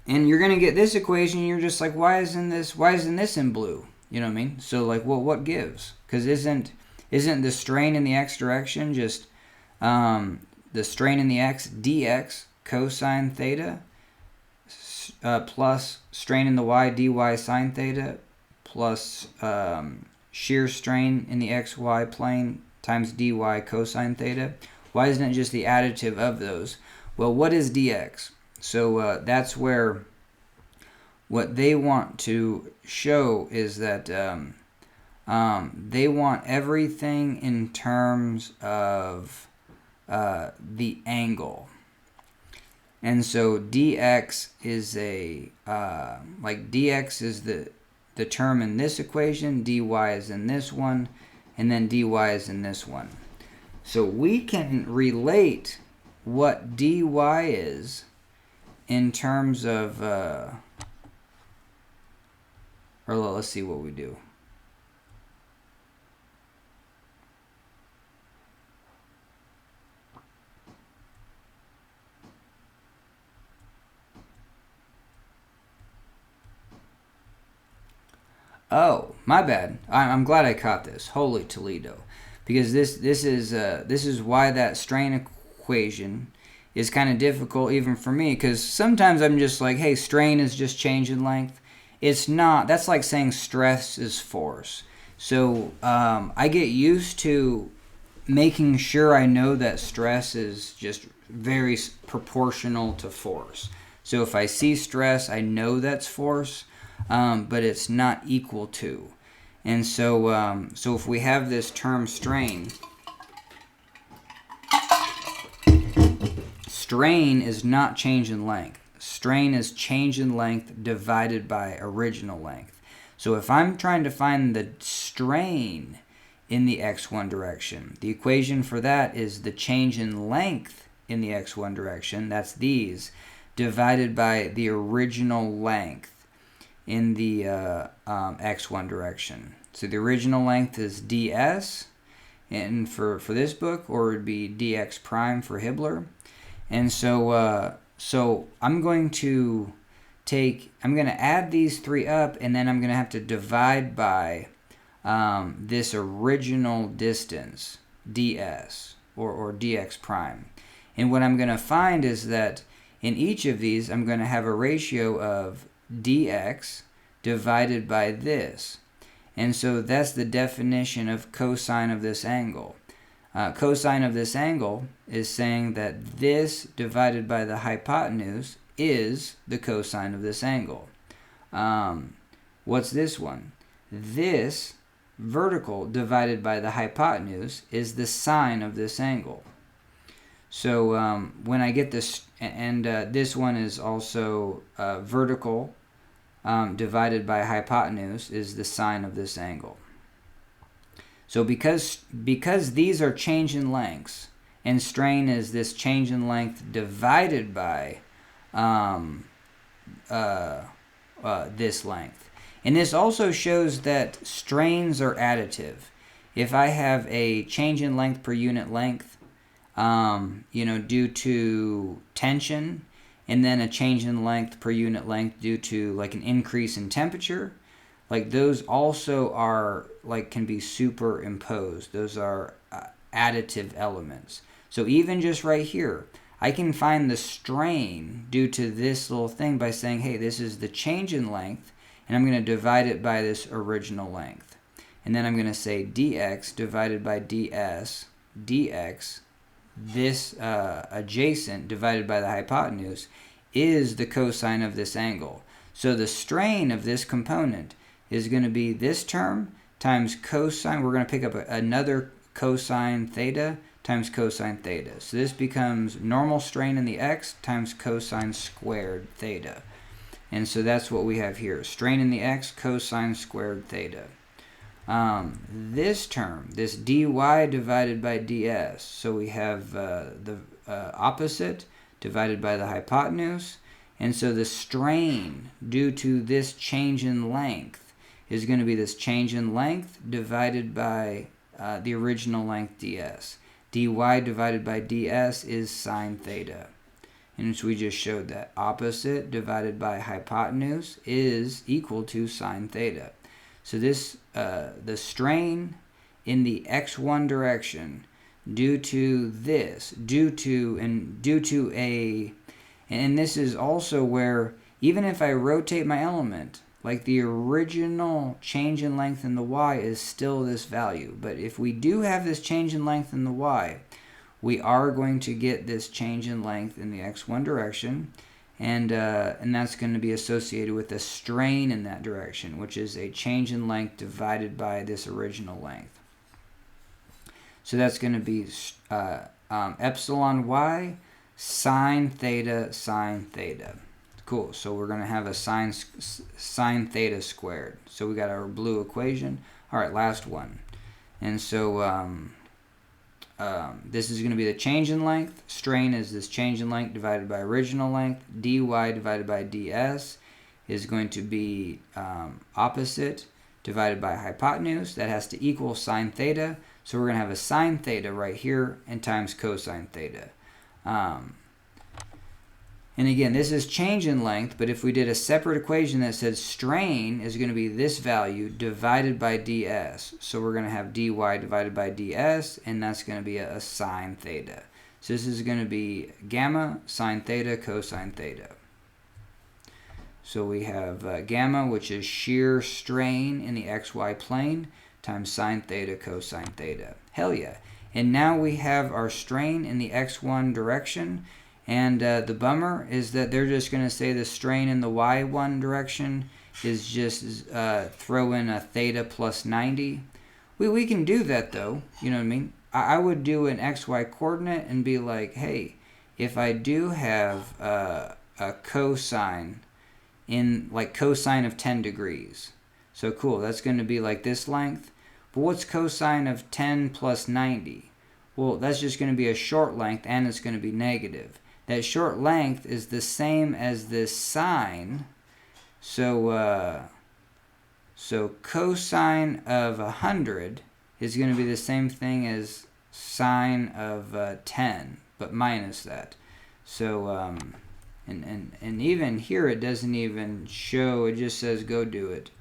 S1: and you're going to get this equation, and you're just like, why isn't this in blue? You know what I mean? So like, what gives? Because isn't the strain in the x direction just the strain in the x dx cosine theta plus strain in the y dy sine theta plus shear strain in the xy plane times dy cosine theta? Why isn't it just the additive of those? Well, what is dx? So that's where what they want to show is that they want everything in terms of the angle. And so dx is dx is the term in this equation, dy is in this one, and then dy is in this one. So we can relate what dy is in terms of, or let's see what we do. Oh, my bad. I'm glad I caught this. Holy Toledo. Because this is why that strain equation is kind of difficult even for me, because sometimes I'm just like, hey, strain is just change in length. It's not. That's like saying stress is force. So I get used to making sure I know that stress is just very proportional to force. So if I see stress, I know that's force, but it's not equal to. And so, so if we have this term strain, strain is not change in length. Strain is change in length divided by original length. So if I'm trying to find the strain in the x1 direction, the equation for that is the change in length in the x1 direction, that's these, divided by the original length in the x1 direction. So the original length is ds, and for this book, or it would be dx prime for Hibbler. And so so I'm going to add these three up, and then I'm going to have to divide by this original distance, ds, or dx prime. And what I'm going to find is that in each of these, I'm going to have a ratio of dx divided by this. And so that's the definition of cosine of this angle. Cosine of this angle is saying that this divided by the hypotenuse is the cosine of this angle. What's this one? This vertical divided by the hypotenuse is the sine of this angle. So when I get this, and this one is also vertical divided by hypotenuse is the sine of this angle. So because these are change in lengths, and strain is this change in length divided by this length. And this also shows that strains are additive. If I have a change in length per unit length, due to tension, and then a change in length per unit length due to like an increase in temperature, like those also are can be superimposed. Those are additive elements. So even just right here, I can find the strain due to this little thing by saying, hey, this is the change in length, and I'm going to divide it by this original length. And then I'm going to say dx divided by ds, dx, this adjacent divided by the hypotenuse, is the cosine of this angle. So the strain of this component is going to be this term times cosine. We're going to pick up another cosine theta times cosine theta. So this becomes normal strain in the x times cosine squared theta. And so that's what we have here. Strain in the x, cosine squared theta. This term, this dy divided by ds, so we have the opposite divided by the hypotenuse, and so the strain due to this change in length is going to be this change in length divided by the original length ds. dy divided by ds is sine theta. And so we just showed that opposite divided by hypotenuse is equal to sine theta. So this, the strain in the x1 direction due to this, and this is also where even if I rotate my element, like the original change in length in the y is still this value. But if we do have this change in length in the y, we are going to get this change in length in the x1 direction, and that's going to be associated with a strain in that direction, which is a change in length divided by this original length. So that's going to be epsilon y sine theta sine theta. Cool. So we're going to have a sine theta squared. So we got our blue equation. All right, last one. And so this is going to be the change in length. Strain is this change in length divided by original length. dy divided by ds is going to be opposite divided by hypotenuse. That has to equal sine theta. So we're going to have a sine theta right here and times cosine theta. And again, this is change in length, but if we did a separate equation that said strain is going to be this value divided by ds. So we're going to have dy divided by ds, and that's going to be a sine theta. So this is going to be gamma sine theta cosine theta. So we have gamma, which is shear strain in the xy plane, times sine theta cosine theta. Hell yeah. And now we have our strain in the x1 direction. And the bummer is that they're just going to say the strain in the y1 direction is just throw in a theta plus 90. We can do that though, you know what I mean? I would do an xy coordinate and be like, hey, if I do have a cosine in like cosine of 10 degrees. So cool, that's going to be like this length. But what's cosine of 10 plus 90? Well, that's just going to be a short length and it's going to be negative. That short length is the same as this sine. So cosine of 100 is going to be the same thing as sine of 10, but minus that. So and even here it doesn't even show. It just says go do it,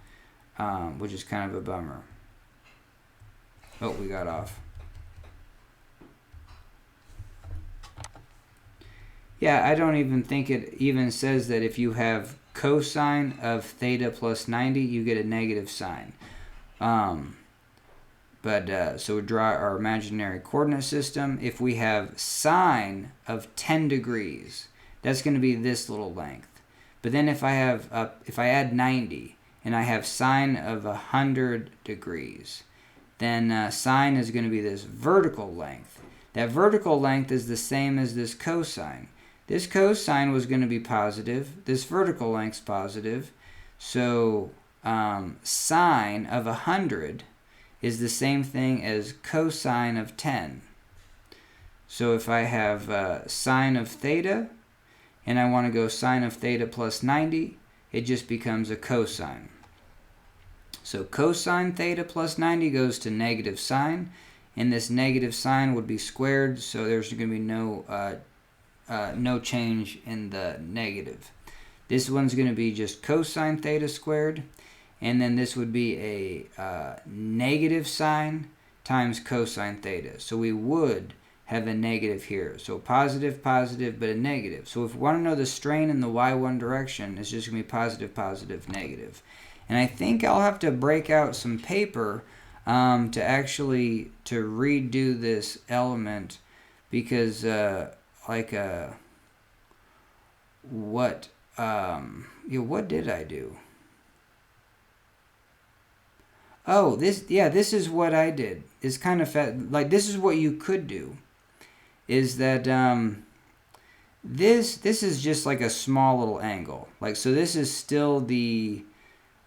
S1: which is kind of a bummer. Oh, we got off. Yeah, I don't even think it even says that if you have cosine of theta plus 90, you get a negative sign. So we draw our imaginary coordinate system. If we have sine of 10 degrees, that's going to be this little length. But then if I have if I add 90, and I have sine of 100 degrees, then sine is going to be this vertical length. That vertical length is the same as this cosine. This cosine was going to be positive. This vertical length's positive. So sine of 100 is the same thing as cosine of 10. So if I have sine of theta, and I want to go sine of theta plus 90, it just becomes a cosine. So cosine theta plus 90 goes to negative sine, and this negative sign would be squared, so there's going to be no change in the negative. This one's going to be just cosine theta squared, and then this would be a negative sine times cosine theta. So we would have a negative here. So positive, positive, but a negative. So if we want to know the strain in the y1 direction, it's just going to be positive, positive, negative. And I think I'll have to break out some paper to redo this element, because what did I do? Oh, this is what I did. It's kind of like, this is what you could do, is that this is just like a small little angle. Like, so this is still the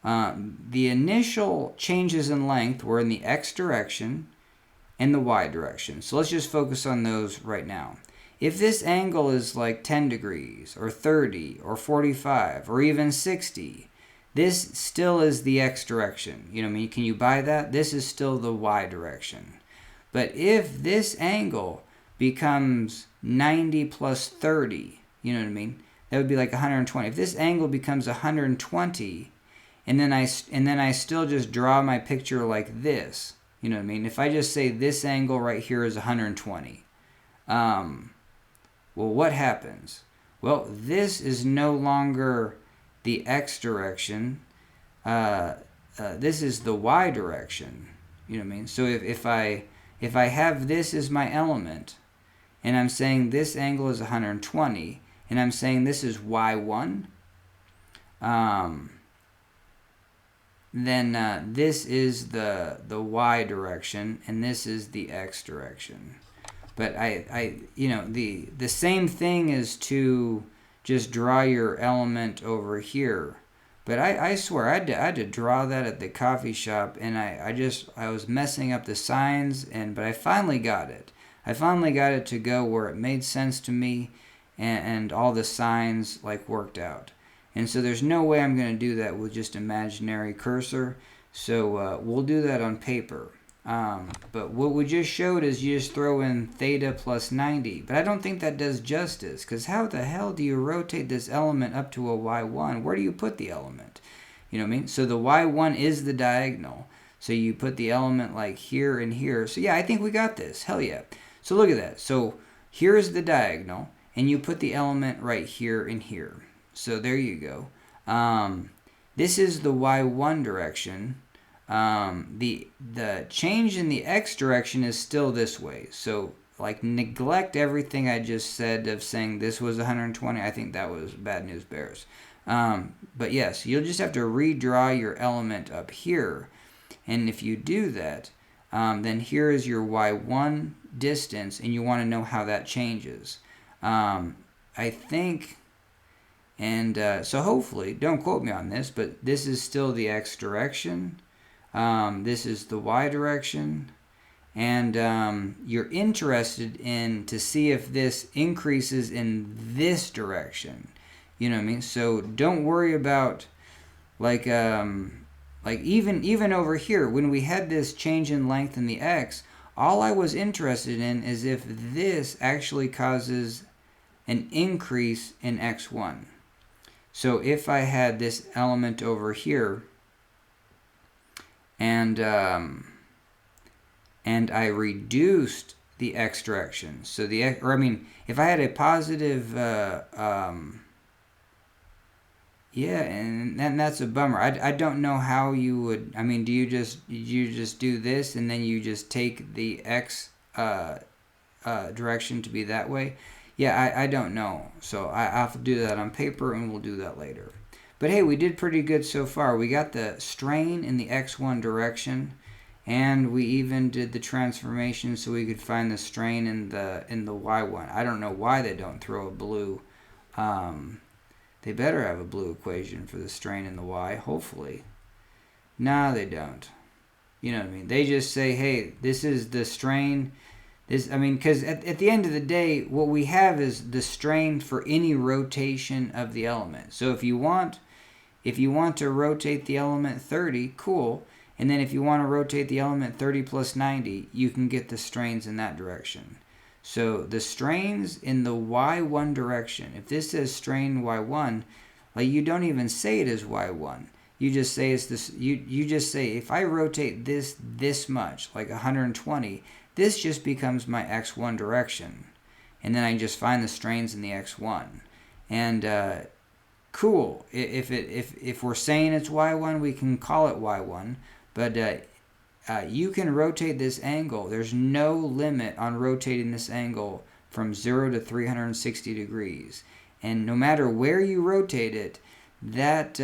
S1: initial changes in length were in the x direction and the y direction. So let's just focus on those right now. If this angle is like 10 degrees or 30 or 45 or even 60, this still is the x direction. You know what I mean? Can you buy that? This is still the y direction. But if this angle becomes 90 plus 30, you know what I mean? That would be like 120. If this angle becomes 120, and then I still just draw my picture like this, you know what I mean? If I just say this angle right here is 120, well, what happens? Well, this is no longer the x direction. This is the y direction. You know what I mean? So if I have this as my element, and I'm saying this angle is 120, and I'm saying this is y1, then this is the y direction, and this is the x direction. But the same thing is to just draw your element over here. But I swear I had to draw that at the coffee shop, and I was messing up the signs, but I finally got it. I finally got it to go where it made sense to me, and all the signs like worked out. And so there's no way I'm going to do that with just imaginary cursor. So we'll do that on paper. But what we just showed is you just throw in theta plus 90. But I don't think that does justice, because how the hell do you rotate this element up to a y1? Where do you put the element? You know what I mean? So the y1 is the diagonal. So you put the element like here and here. So yeah, I think we got this. Hell yeah. So look at that. So here's the diagonal, and you put the element right here and here. So there you go. This is the y1 direction. The change in the x direction is still this way. So like, neglect everything I just said of saying this was 120. I think that was bad news bears. But yes, you'll just have to redraw your element up here. And if you do that, then here is your y1 distance, and you want to know how that changes. I think... And so hopefully, don't quote me on this, but this is still the x direction. This is the y direction. And you're interested in to see if this increases in this direction. You know what I mean? So don't worry about like even over here, when we had this change in length in the x, all I was interested in is if this actually causes an increase in x1. So if I had this element over here, and I reduced the x direction, so if I had a positive, and that's a bummer. I don't know how you would. I mean, do you just do this, and then you just take the x direction to be that way? Yeah, I don't know. So I have to do that on paper, and we'll do that later. But hey, we did pretty good so far. We got the strain in the x1 direction, and we even did the transformation so we could find the strain in the y1. I don't know why they don't throw a blue. They better have a blue equation for the strain in the y, hopefully. No, they don't. You know what I mean? They just say, hey, this is the strain. Because at the end of the day, what we have is the strain for any rotation of the element. So if you want to rotate the element 30, cool. And then if you want to rotate the element 30 plus 90, you can get the strains in that direction. So the strains in the y1 direction, if this says strain y1, like you don't even say it as y1. You just say it's this. You just say if I rotate this much, like 120, this just becomes my x1 direction, and then I just find the strains in the x1. And cool. If we're saying it's y1, we can call it y1. But you can rotate this angle. There's no limit on rotating this angle from 0 to 360 degrees. And no matter where you rotate it, that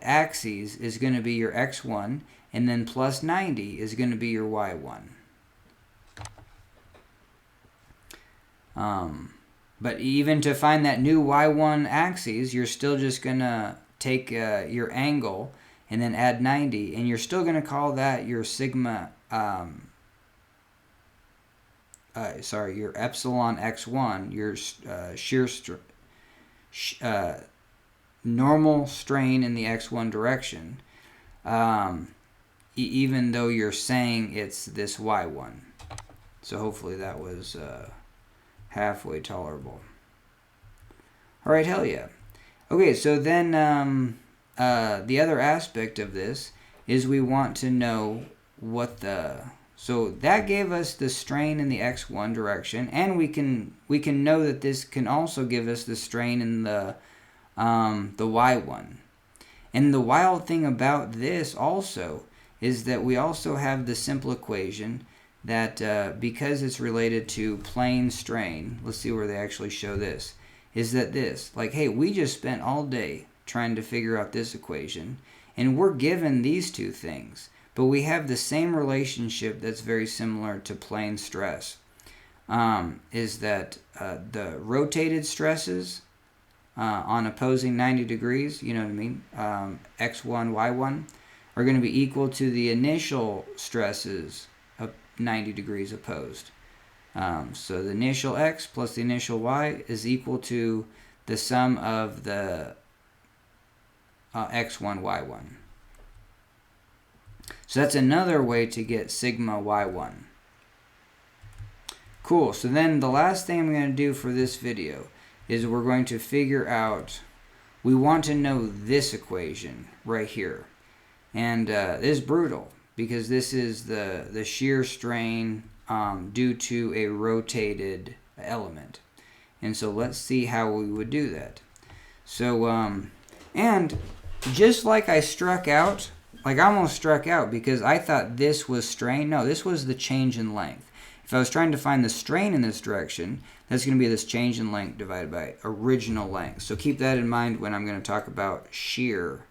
S1: axis is going to be your x1, and then plus 90 is going to be your y1. But even to find that new y1 axis, you're still just going to take your angle and then add 90, and you're still going to call that your sigma, your epsilon x1, your normal strain in the x1 direction, even though you're saying it's this y1. So hopefully that was halfway tolerable. All right, hell yeah. Okay, so then the other aspect of this is we want to know what so that gave us the strain in the x1 direction, and we can know that this can also give us the strain in the y1. And the wild thing about this also is that we also have the simple equation that because it's related to plane strain, let's see where they actually show this, is that this, like, hey, we just spent all day trying to figure out this equation, and we're given these two things, but we have the same relationship that's very similar to plane stress, is that the rotated stresses on opposing 90 degrees, you know what I mean, x1, y1, are going to be equal to the initial stresses of 90 degrees opposed. So the initial x plus the initial y is equal to the sum of the x1, y1. So that's another way to get sigma y1. Cool, so then the last thing I'm going to do for this video is we're going to figure out, we want to know this equation right here. And this is brutal because this is the shear strain due to a rotated element. And so let's see how we would do that. So, and just like I struck out, like I almost struck out because I thought this was strain. No, this was the change in length. If I was trying to find the strain in this direction, that's going to be this change in length divided by original length. So keep that in mind when I'm going to talk about shear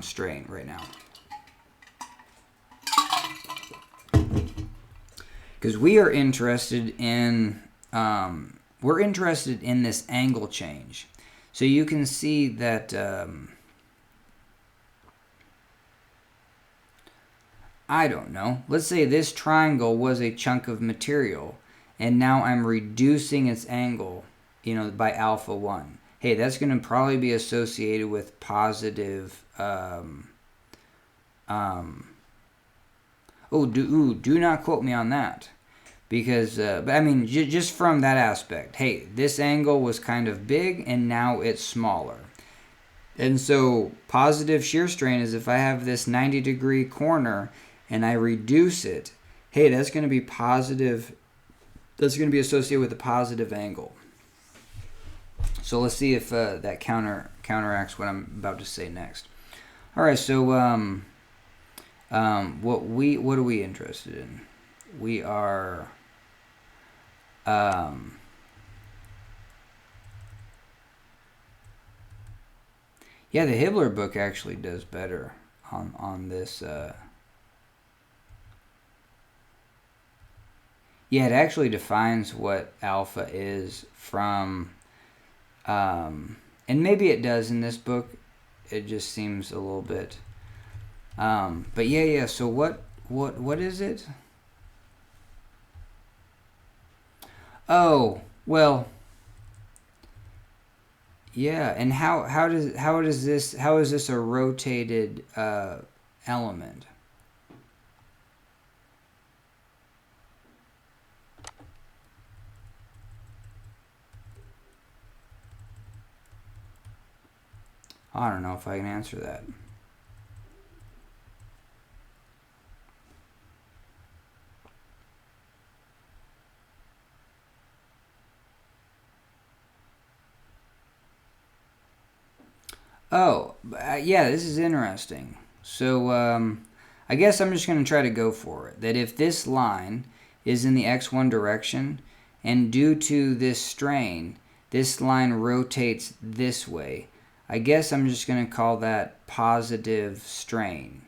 S1: strain right now. Because we are interested in this angle change. So you can see that I don't know. Let's say this triangle was a chunk of material, and now I'm reducing its angle, by alpha 1. Hey, that's going to probably be associated with positive. Do not quote me on that, because but I mean just from that aspect. Hey, this angle was kind of big, and now it's smaller. And so positive shear strain is if I have this 90-degree corner and I reduce it, hey, that's going to be positive. That's going to be associated with a positive angle. So let's see if that counteracts what I'm about to say next. All right, so what are we interested in? We are Yeah, the Hibbler book actually does better on this. Yeah, it actually defines what alpha is from, and maybe it does in this book. It just seems a little bit. But yeah. So what is it? Oh, well, yeah. And how is this a rotated element? I don't know if I can answer that. Oh, yeah, this is interesting. So, I guess I'm just going to try to go for it. That if this line is in the x1 direction, and due to this strain, this line rotates this way, I guess I'm just going to call that positive strain.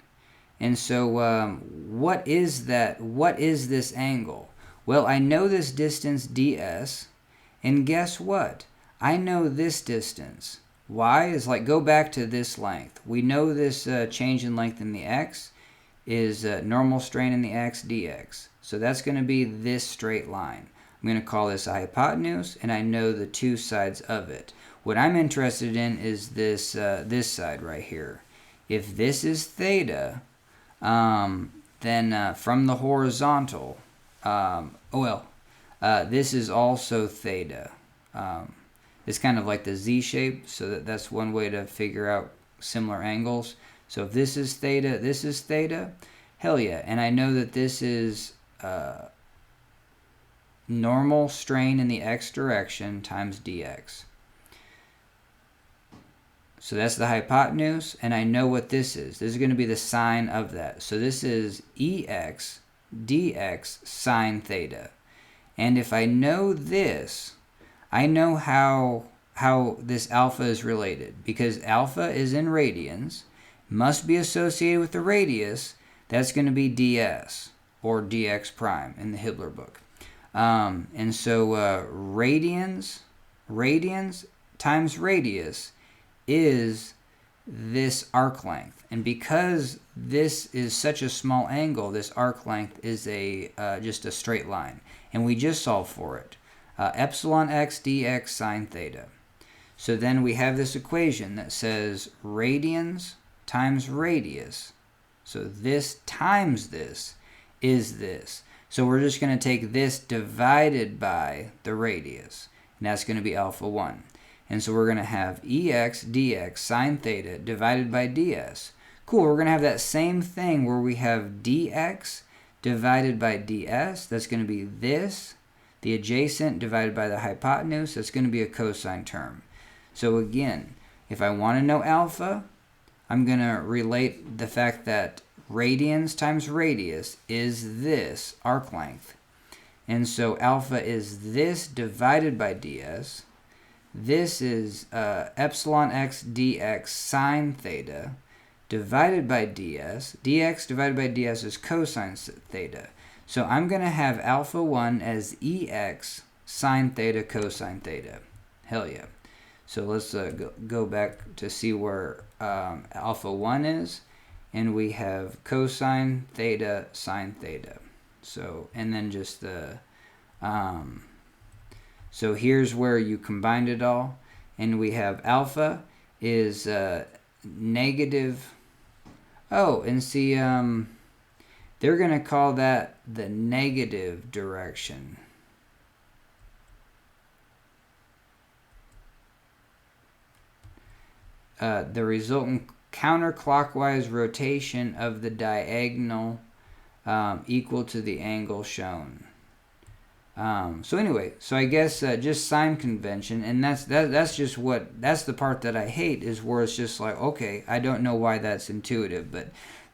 S1: And so, what is that? What is this angle? Well, I know this distance ds, and guess what? I know this distance. Y is like, go back to this length. We know this change in length in the x is normal strain in the x dx. So that's going to be this straight line. I'm going to call this a hypotenuse, and I know the two sides of it. What I'm interested in is this side right here. If this is theta, then from the horizontal, this is also theta. It's kind of like the Z shape, so that's one way to figure out similar angles. So if this is theta, hell yeah. And I know that this is normal strain in the x direction times dx. So that's the hypotenuse, and I know what this is. This is going to be the sine of that. So this is ex dx sine theta. And if I know this, I know how this alpha is related, because alpha is in radians, must be associated with the radius. That's going to be ds, or dx prime in the Hibbler book. And so radians times radius is this arc length. And because this is such a small angle, this arc length is just a straight line. And we just solved for it. Epsilon x dx sine theta. So then we have this equation that says radians times radius. So this times this is this. So we're just going to take this divided by the radius. And that's going to be alpha 1. And so we're going to have ex dx sine theta divided by ds. Cool, we're going to have that same thing where we have dx divided by ds. That's going to be this. The adjacent divided by the hypotenuse, that's going to be a cosine term. So again, if I want to know alpha, I'm going to relate the fact that radians times radius is this arc length. And so alpha is this divided by ds. This is epsilon x dx sine theta divided by ds. Dx divided by ds is cosine theta. So I'm going to have alpha 1 as ex sine theta cosine theta. Hell yeah. So let's go back to see where alpha 1 is. And we have cosine theta sine theta. So, and then just the... so here's where you combined it all. And we have alpha is negative... Oh, and see... they're going to call that the negative direction. The resultant counterclockwise rotation of the diagonal equal to the angle shown. So anyway, so I guess just sign convention, and that's just that's the part that I hate, is where it's just like, okay, I don't know why that's intuitive, but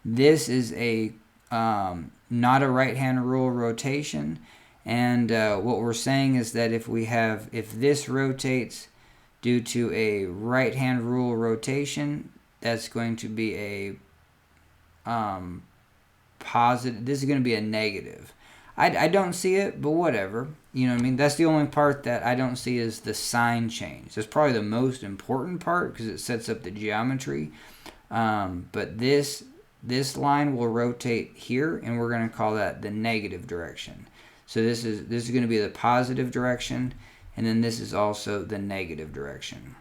S1: this is a not a right-hand rule rotation, and what we're saying is that if this rotates due to a right-hand rule rotation, that's going to be a positive. This is going to be a negative. I don't see it, but whatever. You know what I mean? That's the only part that I don't see is the sign change. That's probably the most important part because it sets up the geometry. But this line will rotate here, and we're going to call that the negative direction. So this is going to be the positive direction, and then this is also the negative direction.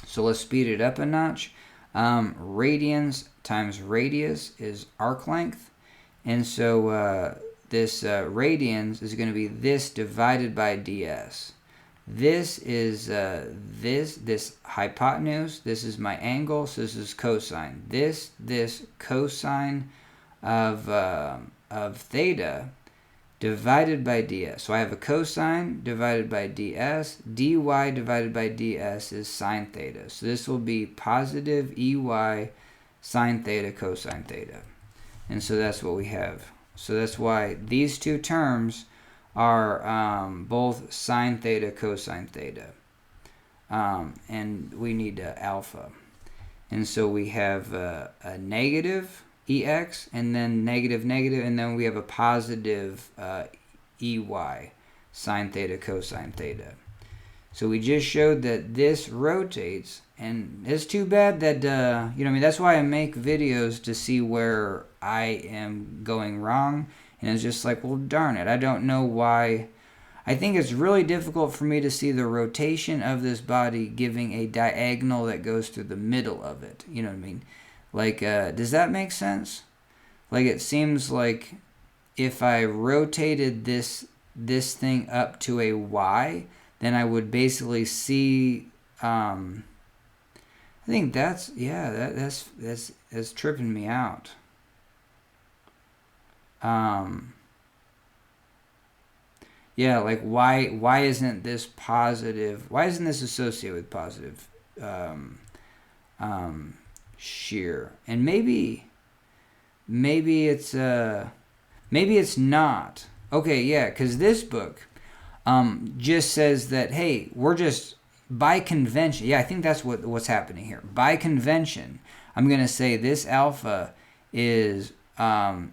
S1: So let's speed it up a notch. Radians times radius is arc length, and so this radians is going to be this divided by ds. This is this hypotenuse. This is my angle. So this is cosine. This cosine of theta divided by ds. So I have a cosine divided by ds. dy divided by ds is sine theta. So this will be positive ey sine theta cosine theta. And so that's what we have. So that's why these two terms are both sine theta cosine theta. And we need alpha. And so we have a negative ex, and then negative, and then we have a positive ey, sine theta cosine theta. So we just showed that this rotates, and it's too bad that, you know what I mean, that's why I make videos to see where I am going wrong, and it's just like, well, darn it, I don't know why. I think it's really difficult for me to see the rotation of this body giving a diagonal that goes through the middle of it. You know what I mean? Like, does that make sense? Like, it seems like if I rotated this thing up to a y, then I would basically see. I think that's that's tripping me out. Yeah, like why isn't this positive? Why isn't this associated with positive shear? And maybe it's not. Okay, yeah, because this book just says that, hey, we're just by convention. Yeah, I think that's what's happening here. By convention, I'm going to say this alpha is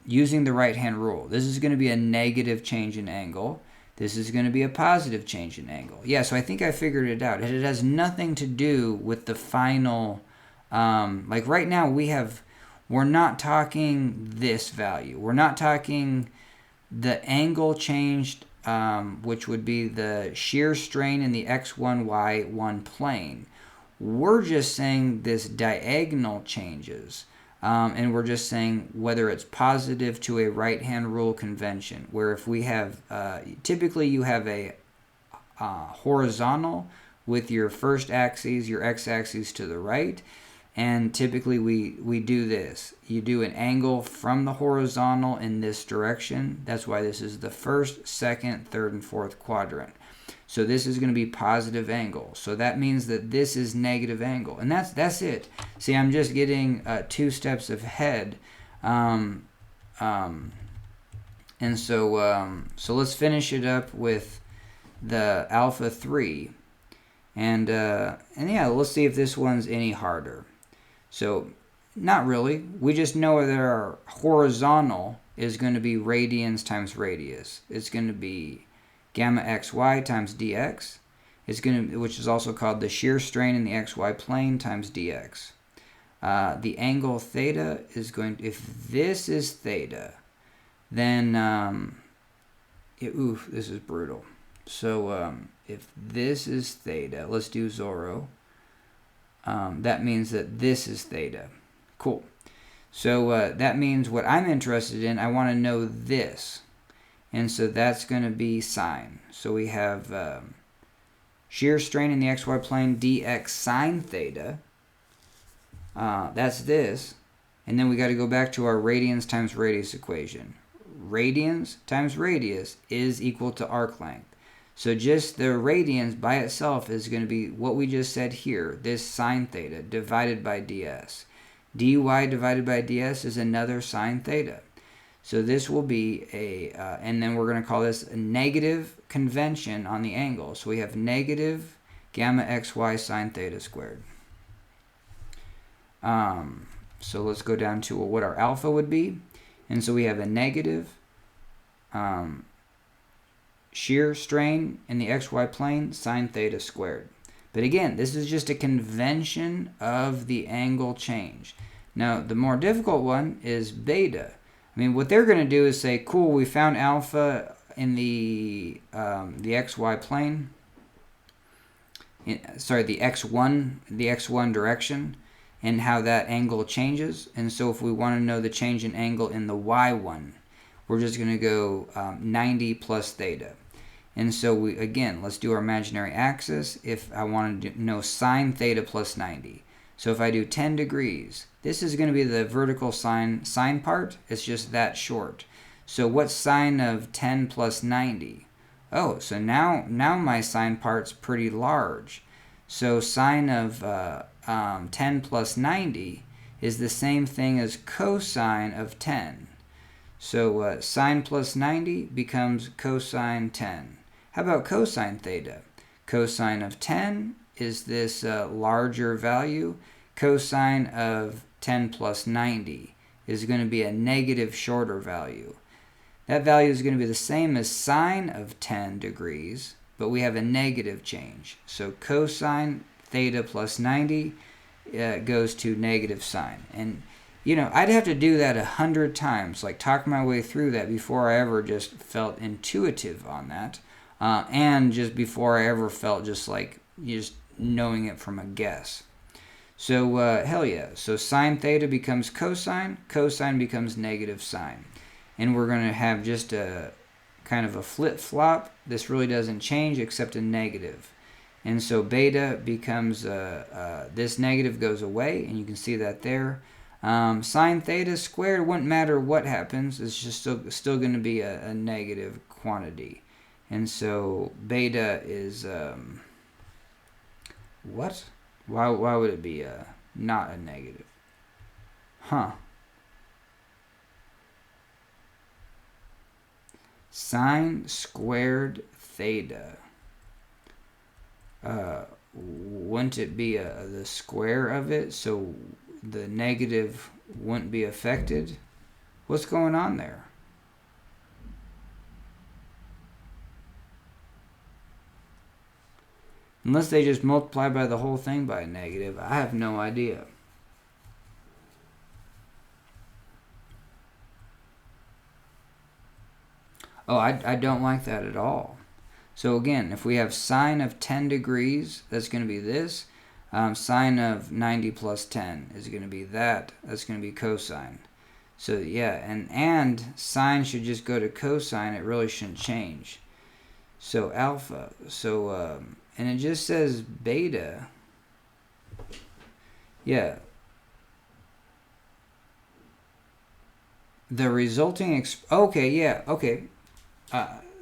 S1: using the right-hand rule. This is going to be a negative change in angle. This is going to be a positive change in angle. Yeah, so I think I figured it out. It has nothing to do with the final, like right now we're not talking this value. We're not talking the angle changed, which would be the shear strain in the x1, y1 plane. We're just saying this diagonal changes. And we're just saying whether it's positive to a right-hand rule convention, where if we have, typically you have a horizontal with your first axis, your x-axis to the right, and typically we do this. You do an angle from the horizontal in this direction. That's why this is the first, second, third, and fourth quadrant. So this is going to be positive angle. So that means that this is negative angle. And that's it. See, I'm just getting 2 steps ahead. And so let's finish it up with the alpha 3. And yeah, let's see if this one's any harder. So not really. We just know that our horizontal is going to be radians times radius. It's going to be gamma xy times dx, which is also called the shear strain in the xy plane times dx. The angle theta is going to, if this is theta, then, this is brutal. So if this is theta, let's do Zorro. That means that this is theta. Cool. So that means what I'm interested in, I want to know this. And so that's going to be sine. So we have shear strain in the xy plane dx sine theta. That's this. And then we got to go back to our radians times radius equation. Radians times radius is equal to arc length. So just the radians by itself is going to be what we just said here, this sine theta divided by ds. dy divided by ds is another sine theta. So this will be and then we're going to call this a negative convention on the angle. So we have negative gamma xy sine theta squared. So let's go down to what our alpha would be. And so we have a negative shear strain in the xy plane sine theta squared. But again, this is just a convention of the angle change. Now, the more difficult one is beta. I mean, what they're going to do is say, cool, we found alpha in the xy plane. The x1 direction, and how that angle changes. And so if we want to know the change in angle in the y1, we're just going to go 90 plus theta. And so let's do our imaginary axis. If I wanted to know sine theta plus 90. So if I do 10 degrees, this is going to be the vertical sine part. It's just that short. So what's sine of 10 plus 90? Oh, so now my sine part's pretty large. So sine of 10 plus 90 is the same thing as cosine of 10. So sine plus 90 becomes cosine 10. How about cosine theta? Cosine of 10 is this larger value. Cosine of 10 plus 90 is going to be a negative shorter value. That value is going to be the same as sine of 10 degrees, but we have a negative change. So cosine theta plus 90 goes to negative sine. And, I'd have to do that 100 times, like talk my way through that before I ever just felt intuitive on that. And just before I ever felt just knowing it from a guess. So, hell yeah. So sine theta becomes cosine becomes negative sine. And we're going to have just a kind of a flip-flop. This really doesn't change except a negative. And so beta becomes, this negative goes away, and you can see that there. Sine theta squared wouldn't matter what happens. It's just still going to be a negative quantity. And so beta is, what? Why would it be not a negative? Huh. Sine squared theta. Wouldn't it be the square of it, so the negative wouldn't be affected? What's going on there? Unless they just multiply by the whole thing by a negative, I have no idea. Oh, I don't like that at all. So again, if we have sine of 10 degrees, that's going to be this. Sine of 90 plus 10 is going to be that. That's going to be cosine. So yeah, and sine should just go to cosine. It really shouldn't change. So alpha. So, and it just says beta. Yeah. The resulting... okay, yeah, okay.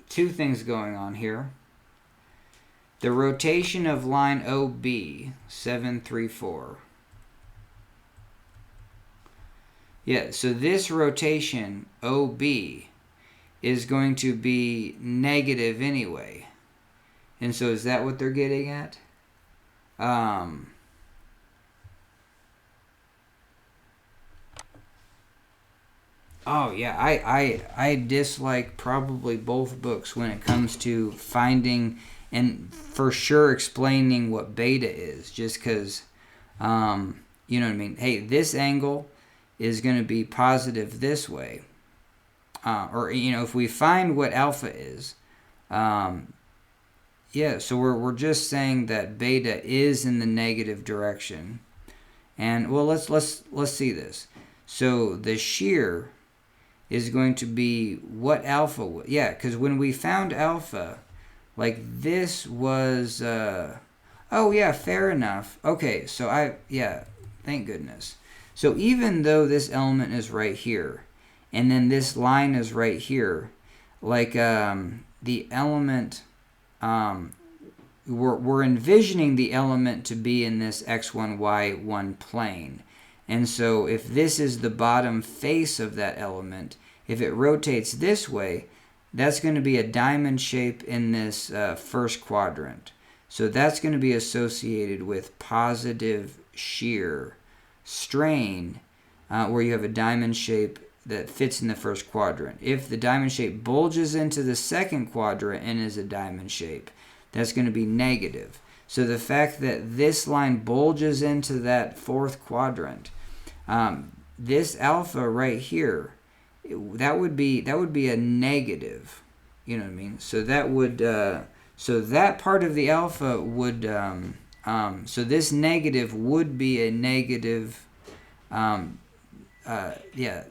S1: Two things going on here. The rotation of line OB, 734. Yeah, so this rotation, OB, is going to be negative anyway. And so is that what they're getting at? Oh yeah, I dislike probably both books when it comes to finding and for sure explaining what beta is, just because, you know what I mean? Hey, this angle is going to be positive this way. Or, if we find what alpha is, yeah, so we're just saying that beta is in the negative direction. And, well, let's see this. So the shear is going to be what alpha was. Yeah, because when we found alpha, like this was, oh yeah, fair enough. Okay, so thank goodness. So even though this element is right here, and then this line is right here, like the element, we're envisioning the element to be in this x1, y1 plane. And so if this is the bottom face of that element, if it rotates this way, that's going to be a diamond shape in this first quadrant. So that's going to be associated with positive shear strain, where you have a diamond shape that fits in the first quadrant. If the diamond shape bulges into the second quadrant and is a diamond shape, that's going to be negative. So the fact that this line bulges into that fourth quadrant, this alpha right here, that would be a negative. You know what I mean? So that would so that part of the alpha would so this negative would be a negative.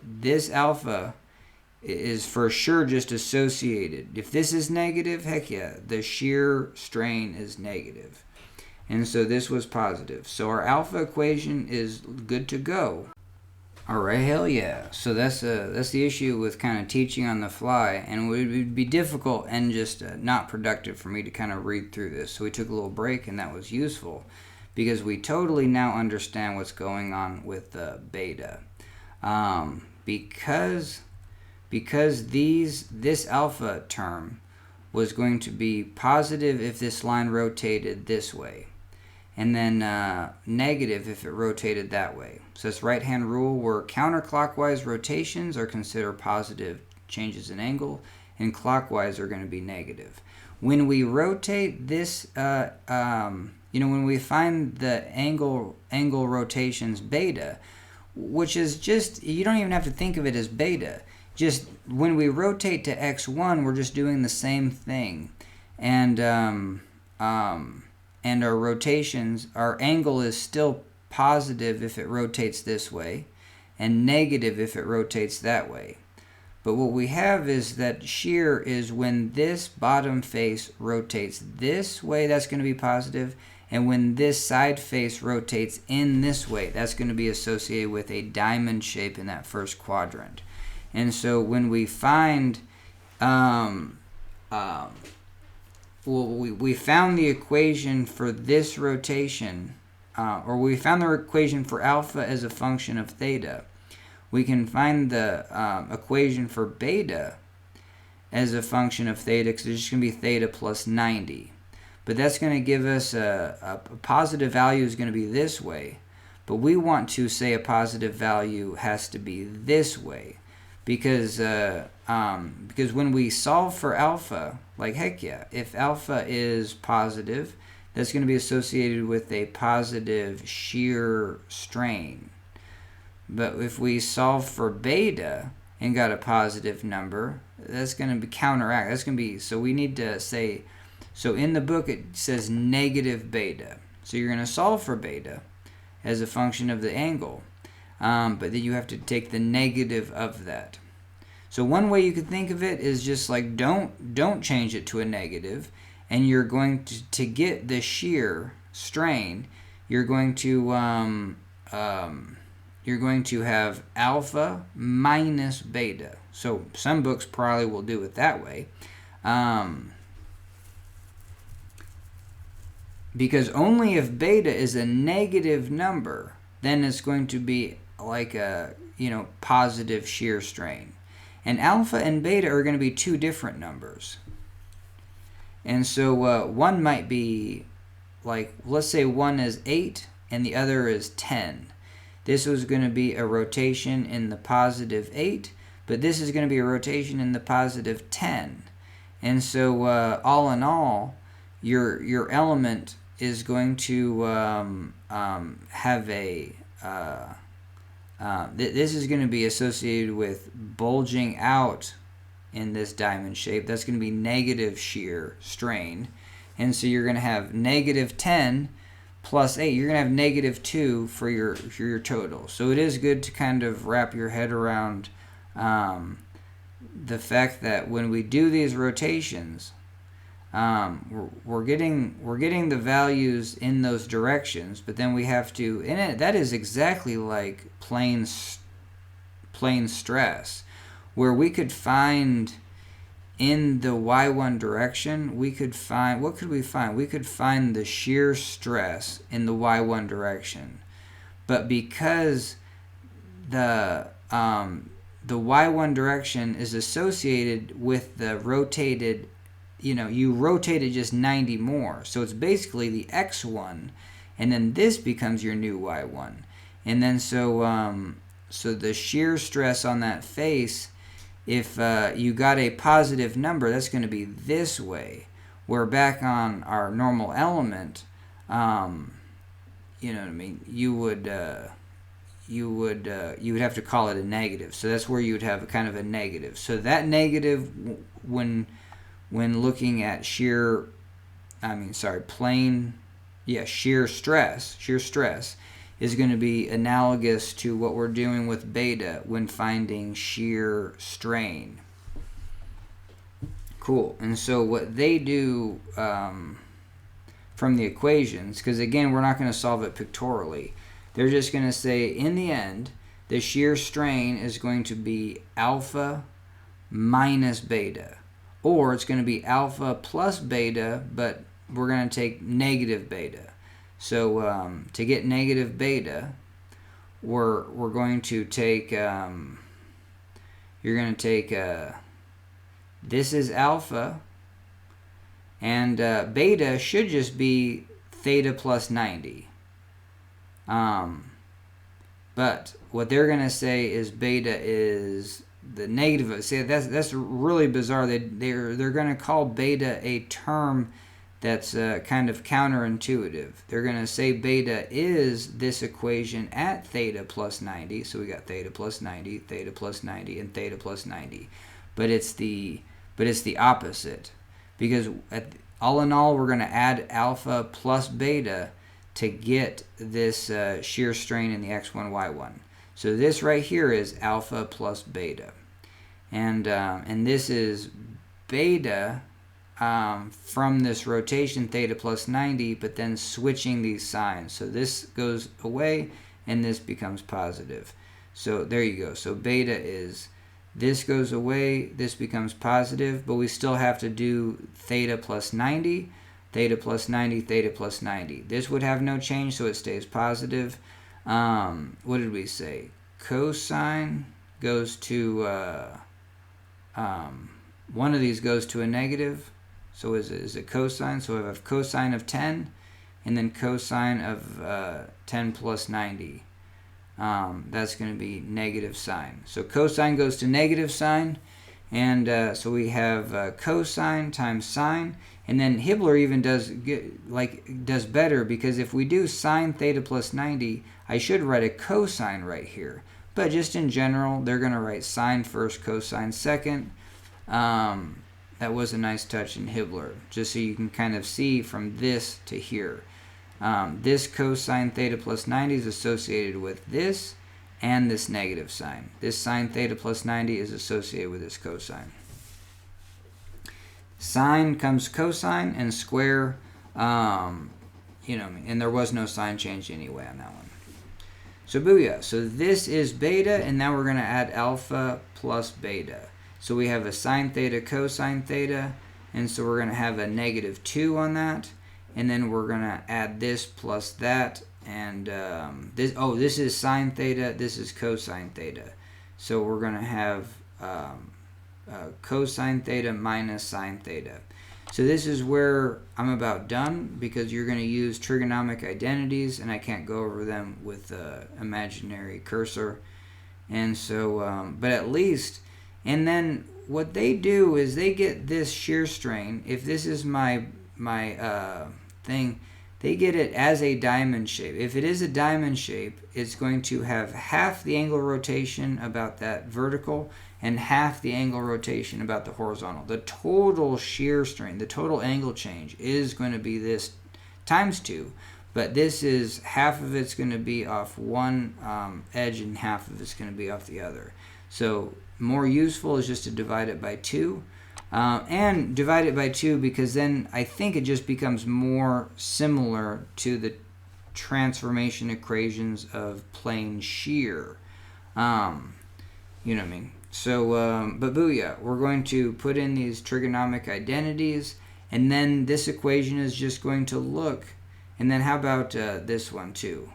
S1: This alpha is for sure just associated. If this is negative, heck yeah, the shear strain is negative. And so this was positive. So our alpha equation is good to go. All right, hell yeah. So that's the issue with kind of teaching on the fly, and it would be difficult and just not productive for me to kind of read through this. So we took a little break, and that was useful because we totally now understand what's going on with beta. Because this alpha term was going to be positive if this line rotated this way, and then negative if it rotated that way. So it's right-hand rule where counterclockwise rotations are considered positive changes in angle, and clockwise are going to be negative. When we rotate this, when we find the angle rotations beta, which is just, you don't even have to think of it as beta. Just when we rotate to x1, we're just doing the same thing. And our rotations, our angle is still positive if it rotates this way, and negative if it rotates that way. But what we have is that shear is when this bottom face rotates this way, that's going to be positive, and when this side face rotates in this way, that's going to be associated with a diamond shape in that first quadrant. And so when we find, we found the equation for this rotation, or we found the equation for alpha as a function of theta. We can find the equation for beta as a function of theta, because it's just going to be theta plus 90. But that's going to give us a positive value is going to be this way. But we want to say a positive value has to be this way. Because when we solve for alpha, like heck yeah, if alpha is positive, that's going to be associated with a positive shear strain. But if we solve for beta and got a positive number, that's going to be counteract. That's going to be, so we need to say, so in the book it says negative beta. So you're going to solve for beta as a function of the angle. But then you have to take the negative of that. So one way you could think of it is just like don't change it to a negative, and you're going to get the shear strain. You're going to have alpha minus beta. So some books probably will do it that way, because only if beta is a negative number, then it's going to be like a positive shear strain. And alpha and beta are going to be two different numbers. And so one might be like, let's say one is 8 and the other is 10. This was going to be a rotation in the positive 8, but this is going to be a rotation in the positive 10. And so all in all, your element is going to have a this is going to be associated with bulging out in this diamond shape. That's going to be negative shear strain. And so you're going to have negative 10 plus 8. You're going to have negative 2 for your total. So it is good to kind of wrap your head around the fact that when we do these rotations, we're getting the values in those directions, but then we have to, and that is exactly like plane stress, where we could find in the y1 direction, we could find, what could we find? We could find the shear stress in the y1 direction, but because the y1 direction is associated with the rotated you rotate it just 90 more. So it's basically the x1, and then this becomes your new y1. And then so the shear stress on that face, if you got a positive number, that's going to be this way. Where back on our normal element, you know what I mean, you would have to call it a negative. So that's where you would have a kind of a negative. So that negative, when looking at shear stress is going to be analogous to what we're doing with beta when finding shear strain. Cool. And so what they do from the equations, because again, we're not going to solve it pictorially, they're just going to say in the end, the shear strain is going to be alpha minus beta. Or it's going to be alpha plus beta, but we're going to take negative beta. So to get negative beta, we're going to take, you're going to take, this is alpha, and beta should just be theta plus 90. But what they're going to say is beta is the negative. See, that's really bizarre. They're going to call beta a term that's kind of counterintuitive. They're going to say beta is this equation at theta plus 90. So we got theta plus 90, theta plus 90, and theta plus 90. But it's the opposite, because all in all, we're going to add alpha plus beta to get this shear strain in the x1, y1. So this right here is alpha plus beta. And this is beta from this rotation theta plus 90, but then switching these signs. So this goes away and this becomes positive. So there you go. So beta is, this goes away, this becomes positive, but we still have to do theta plus 90, theta plus 90, theta plus 90. This would have no change, so it stays positive. What did we say? Cosine goes to, one of these goes to a negative. So is it cosine? So I have cosine of 10, and then cosine of 10 plus 90. That's going to be negative sine. So cosine goes to negative sine, and so we have cosine times sine. And then Hibbeler even does better, because if we do sine theta plus 90, I should write a cosine right here. But just in general, they're going to write sine first, cosine second. That was a nice touch in Hibbeler, just so you can kind of see from this to here. This cosine theta plus 90 is associated with this and this negative sign. This sine theta plus 90 is associated with this cosine. Sine comes cosine, and square, and there was no sign change anyway on that one. So booyah. So this is beta, and now we're going to add alpha plus beta. So we have a sine theta, cosine theta, and so we're going to have a negative 2 on that. And then we're going to add this plus that, and this is sine theta, this is cosine theta. So we're going to have cosine theta minus sine theta. So this is where I'm about done, because you're going to use trigonomic identities, and I can't go over them with imaginary cursor. And so, but at least, and then what they do is they get this shear strain. If this is my thing, they get it as a diamond shape. If it is a diamond shape, it's going to have half the angle rotation about that vertical and half the angle rotation about the horizontal. The total shear strain, the total angle change, is going to be this times 2, but this is half of it's going to be off one edge and half of it's going to be off the other. So more useful is just to divide it by 2. And divide it by 2, because then I think it just becomes more similar to the transformation equations of plane shear. You know what I mean? So, but booyah, we're going to put in these trigonomic identities, and then this equation is just going to look, and then how about this one too?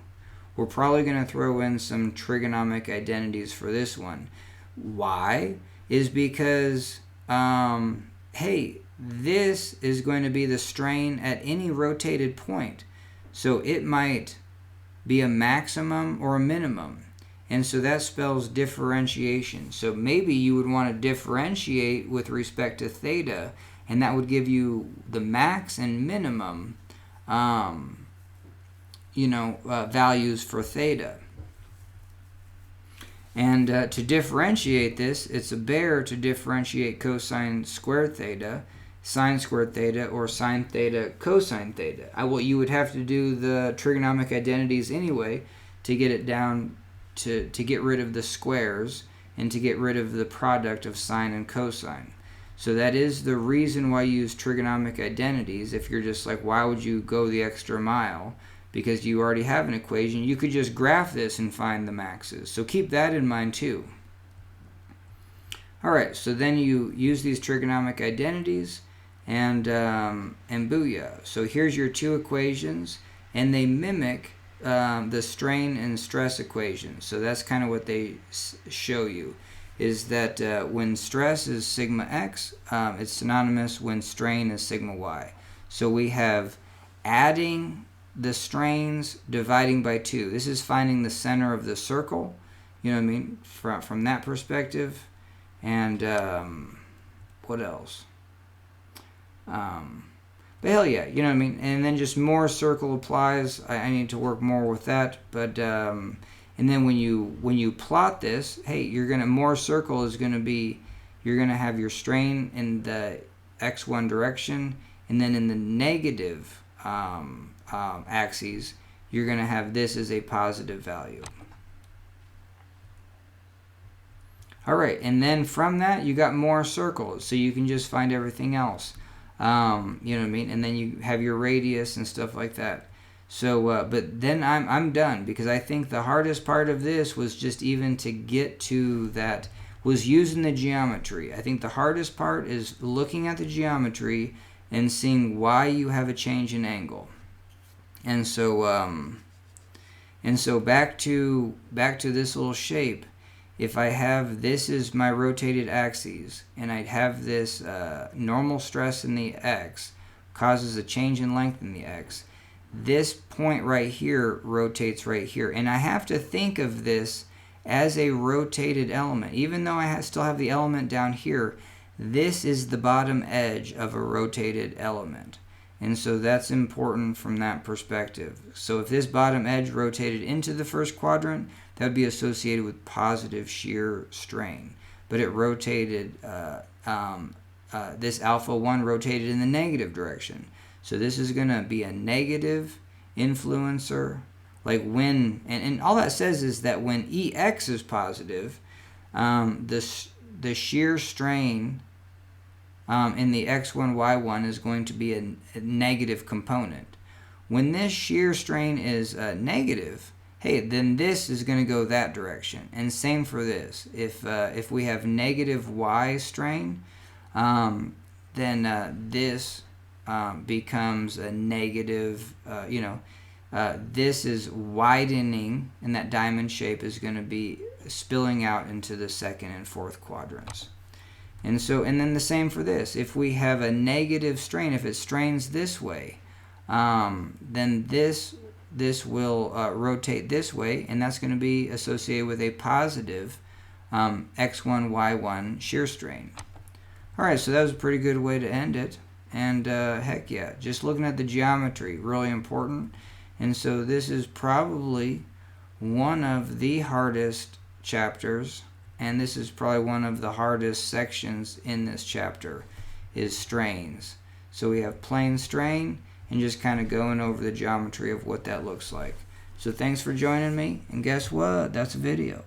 S1: We're probably going to throw in some trigonomic identities for this one. Why? Is because hey, this is going to be the strain at any rotated point. So it might be a maximum or a minimum. And so that spells differentiation. So maybe you would want to differentiate with respect to theta, and that would give you the max and minimum values for theta. And to differentiate this, it's a bear to differentiate cosine squared theta, sine squared theta, or sine theta cosine theta. You would have to do the trigonomic identities anyway to get it down to get rid of the squares and to get rid of the product of sine and cosine. So that is the reason why you use trigonomic identities. If you're just like, why would you go the extra mile? Because you already have an equation. You could just graph this and find the maxes. So keep that in mind too. Alright, so then you use these trigonomic identities and booyah. So here's your two equations, and they mimic the strain and stress equations. So that's kind of what they show you, is that when stress is sigma x, it's synonymous when strain is sigma y. So we have adding the strains dividing by 2. This is finding the center of the circle, you know what I mean, from that perspective. And what else? But hell yeah, you know what I mean. And then just more circle applies. I need to work more with that. But and then when you plot this, hey, more circle is gonna be, you're gonna have your strain in the x1 direction, and then in the negative axes, you're gonna have this as a positive value. Alright, and then from that you got more circles, so you can just find everything else. You know what I mean? And then you have your radius and stuff like that. So, but then I'm done, because I think the hardest part of this was just even to get to that, was using the geometry. I think the hardest part is looking at the geometry and seeing why you have a change in angle. And so back to this little shape. If I have, this is my rotated axes, and I'd have this normal stress in the x causes a change in length in the x. This point right here rotates right here, and I have to think of this as a rotated element. Even though I still have the element down here, this is the bottom edge of a rotated element. And so that's important from that perspective. So if this bottom edge rotated into the first quadrant, that would be associated with positive shear strain. But it rotated, this alpha 1 rotated in the negative direction. So this is going to be a negative influencer. Like when, and all that says is that when EX is positive, the shear strain in the x1, y1 is going to be a negative component. When this shear strain is negative, hey, then this is going to go that direction. And same for this. If we have negative y strain, then this becomes a negative, this is widening, and that diamond shape is going to be spilling out into the second and fourth quadrants. And then the same for this. If we have a negative strain, if it strains this way, then this will rotate this way, and that's going to be associated with a positive x1, y1 shear strain. Alright, so that was a pretty good way to end it. And heck yeah, just looking at the geometry, really important. And so this is probably one of the hardest chapters, and this is probably one of the hardest sections in this chapter, is strains. So we have plane strain, and just kind of going over the geometry of what that looks like. So thanks for joining me, and guess what? That's a video.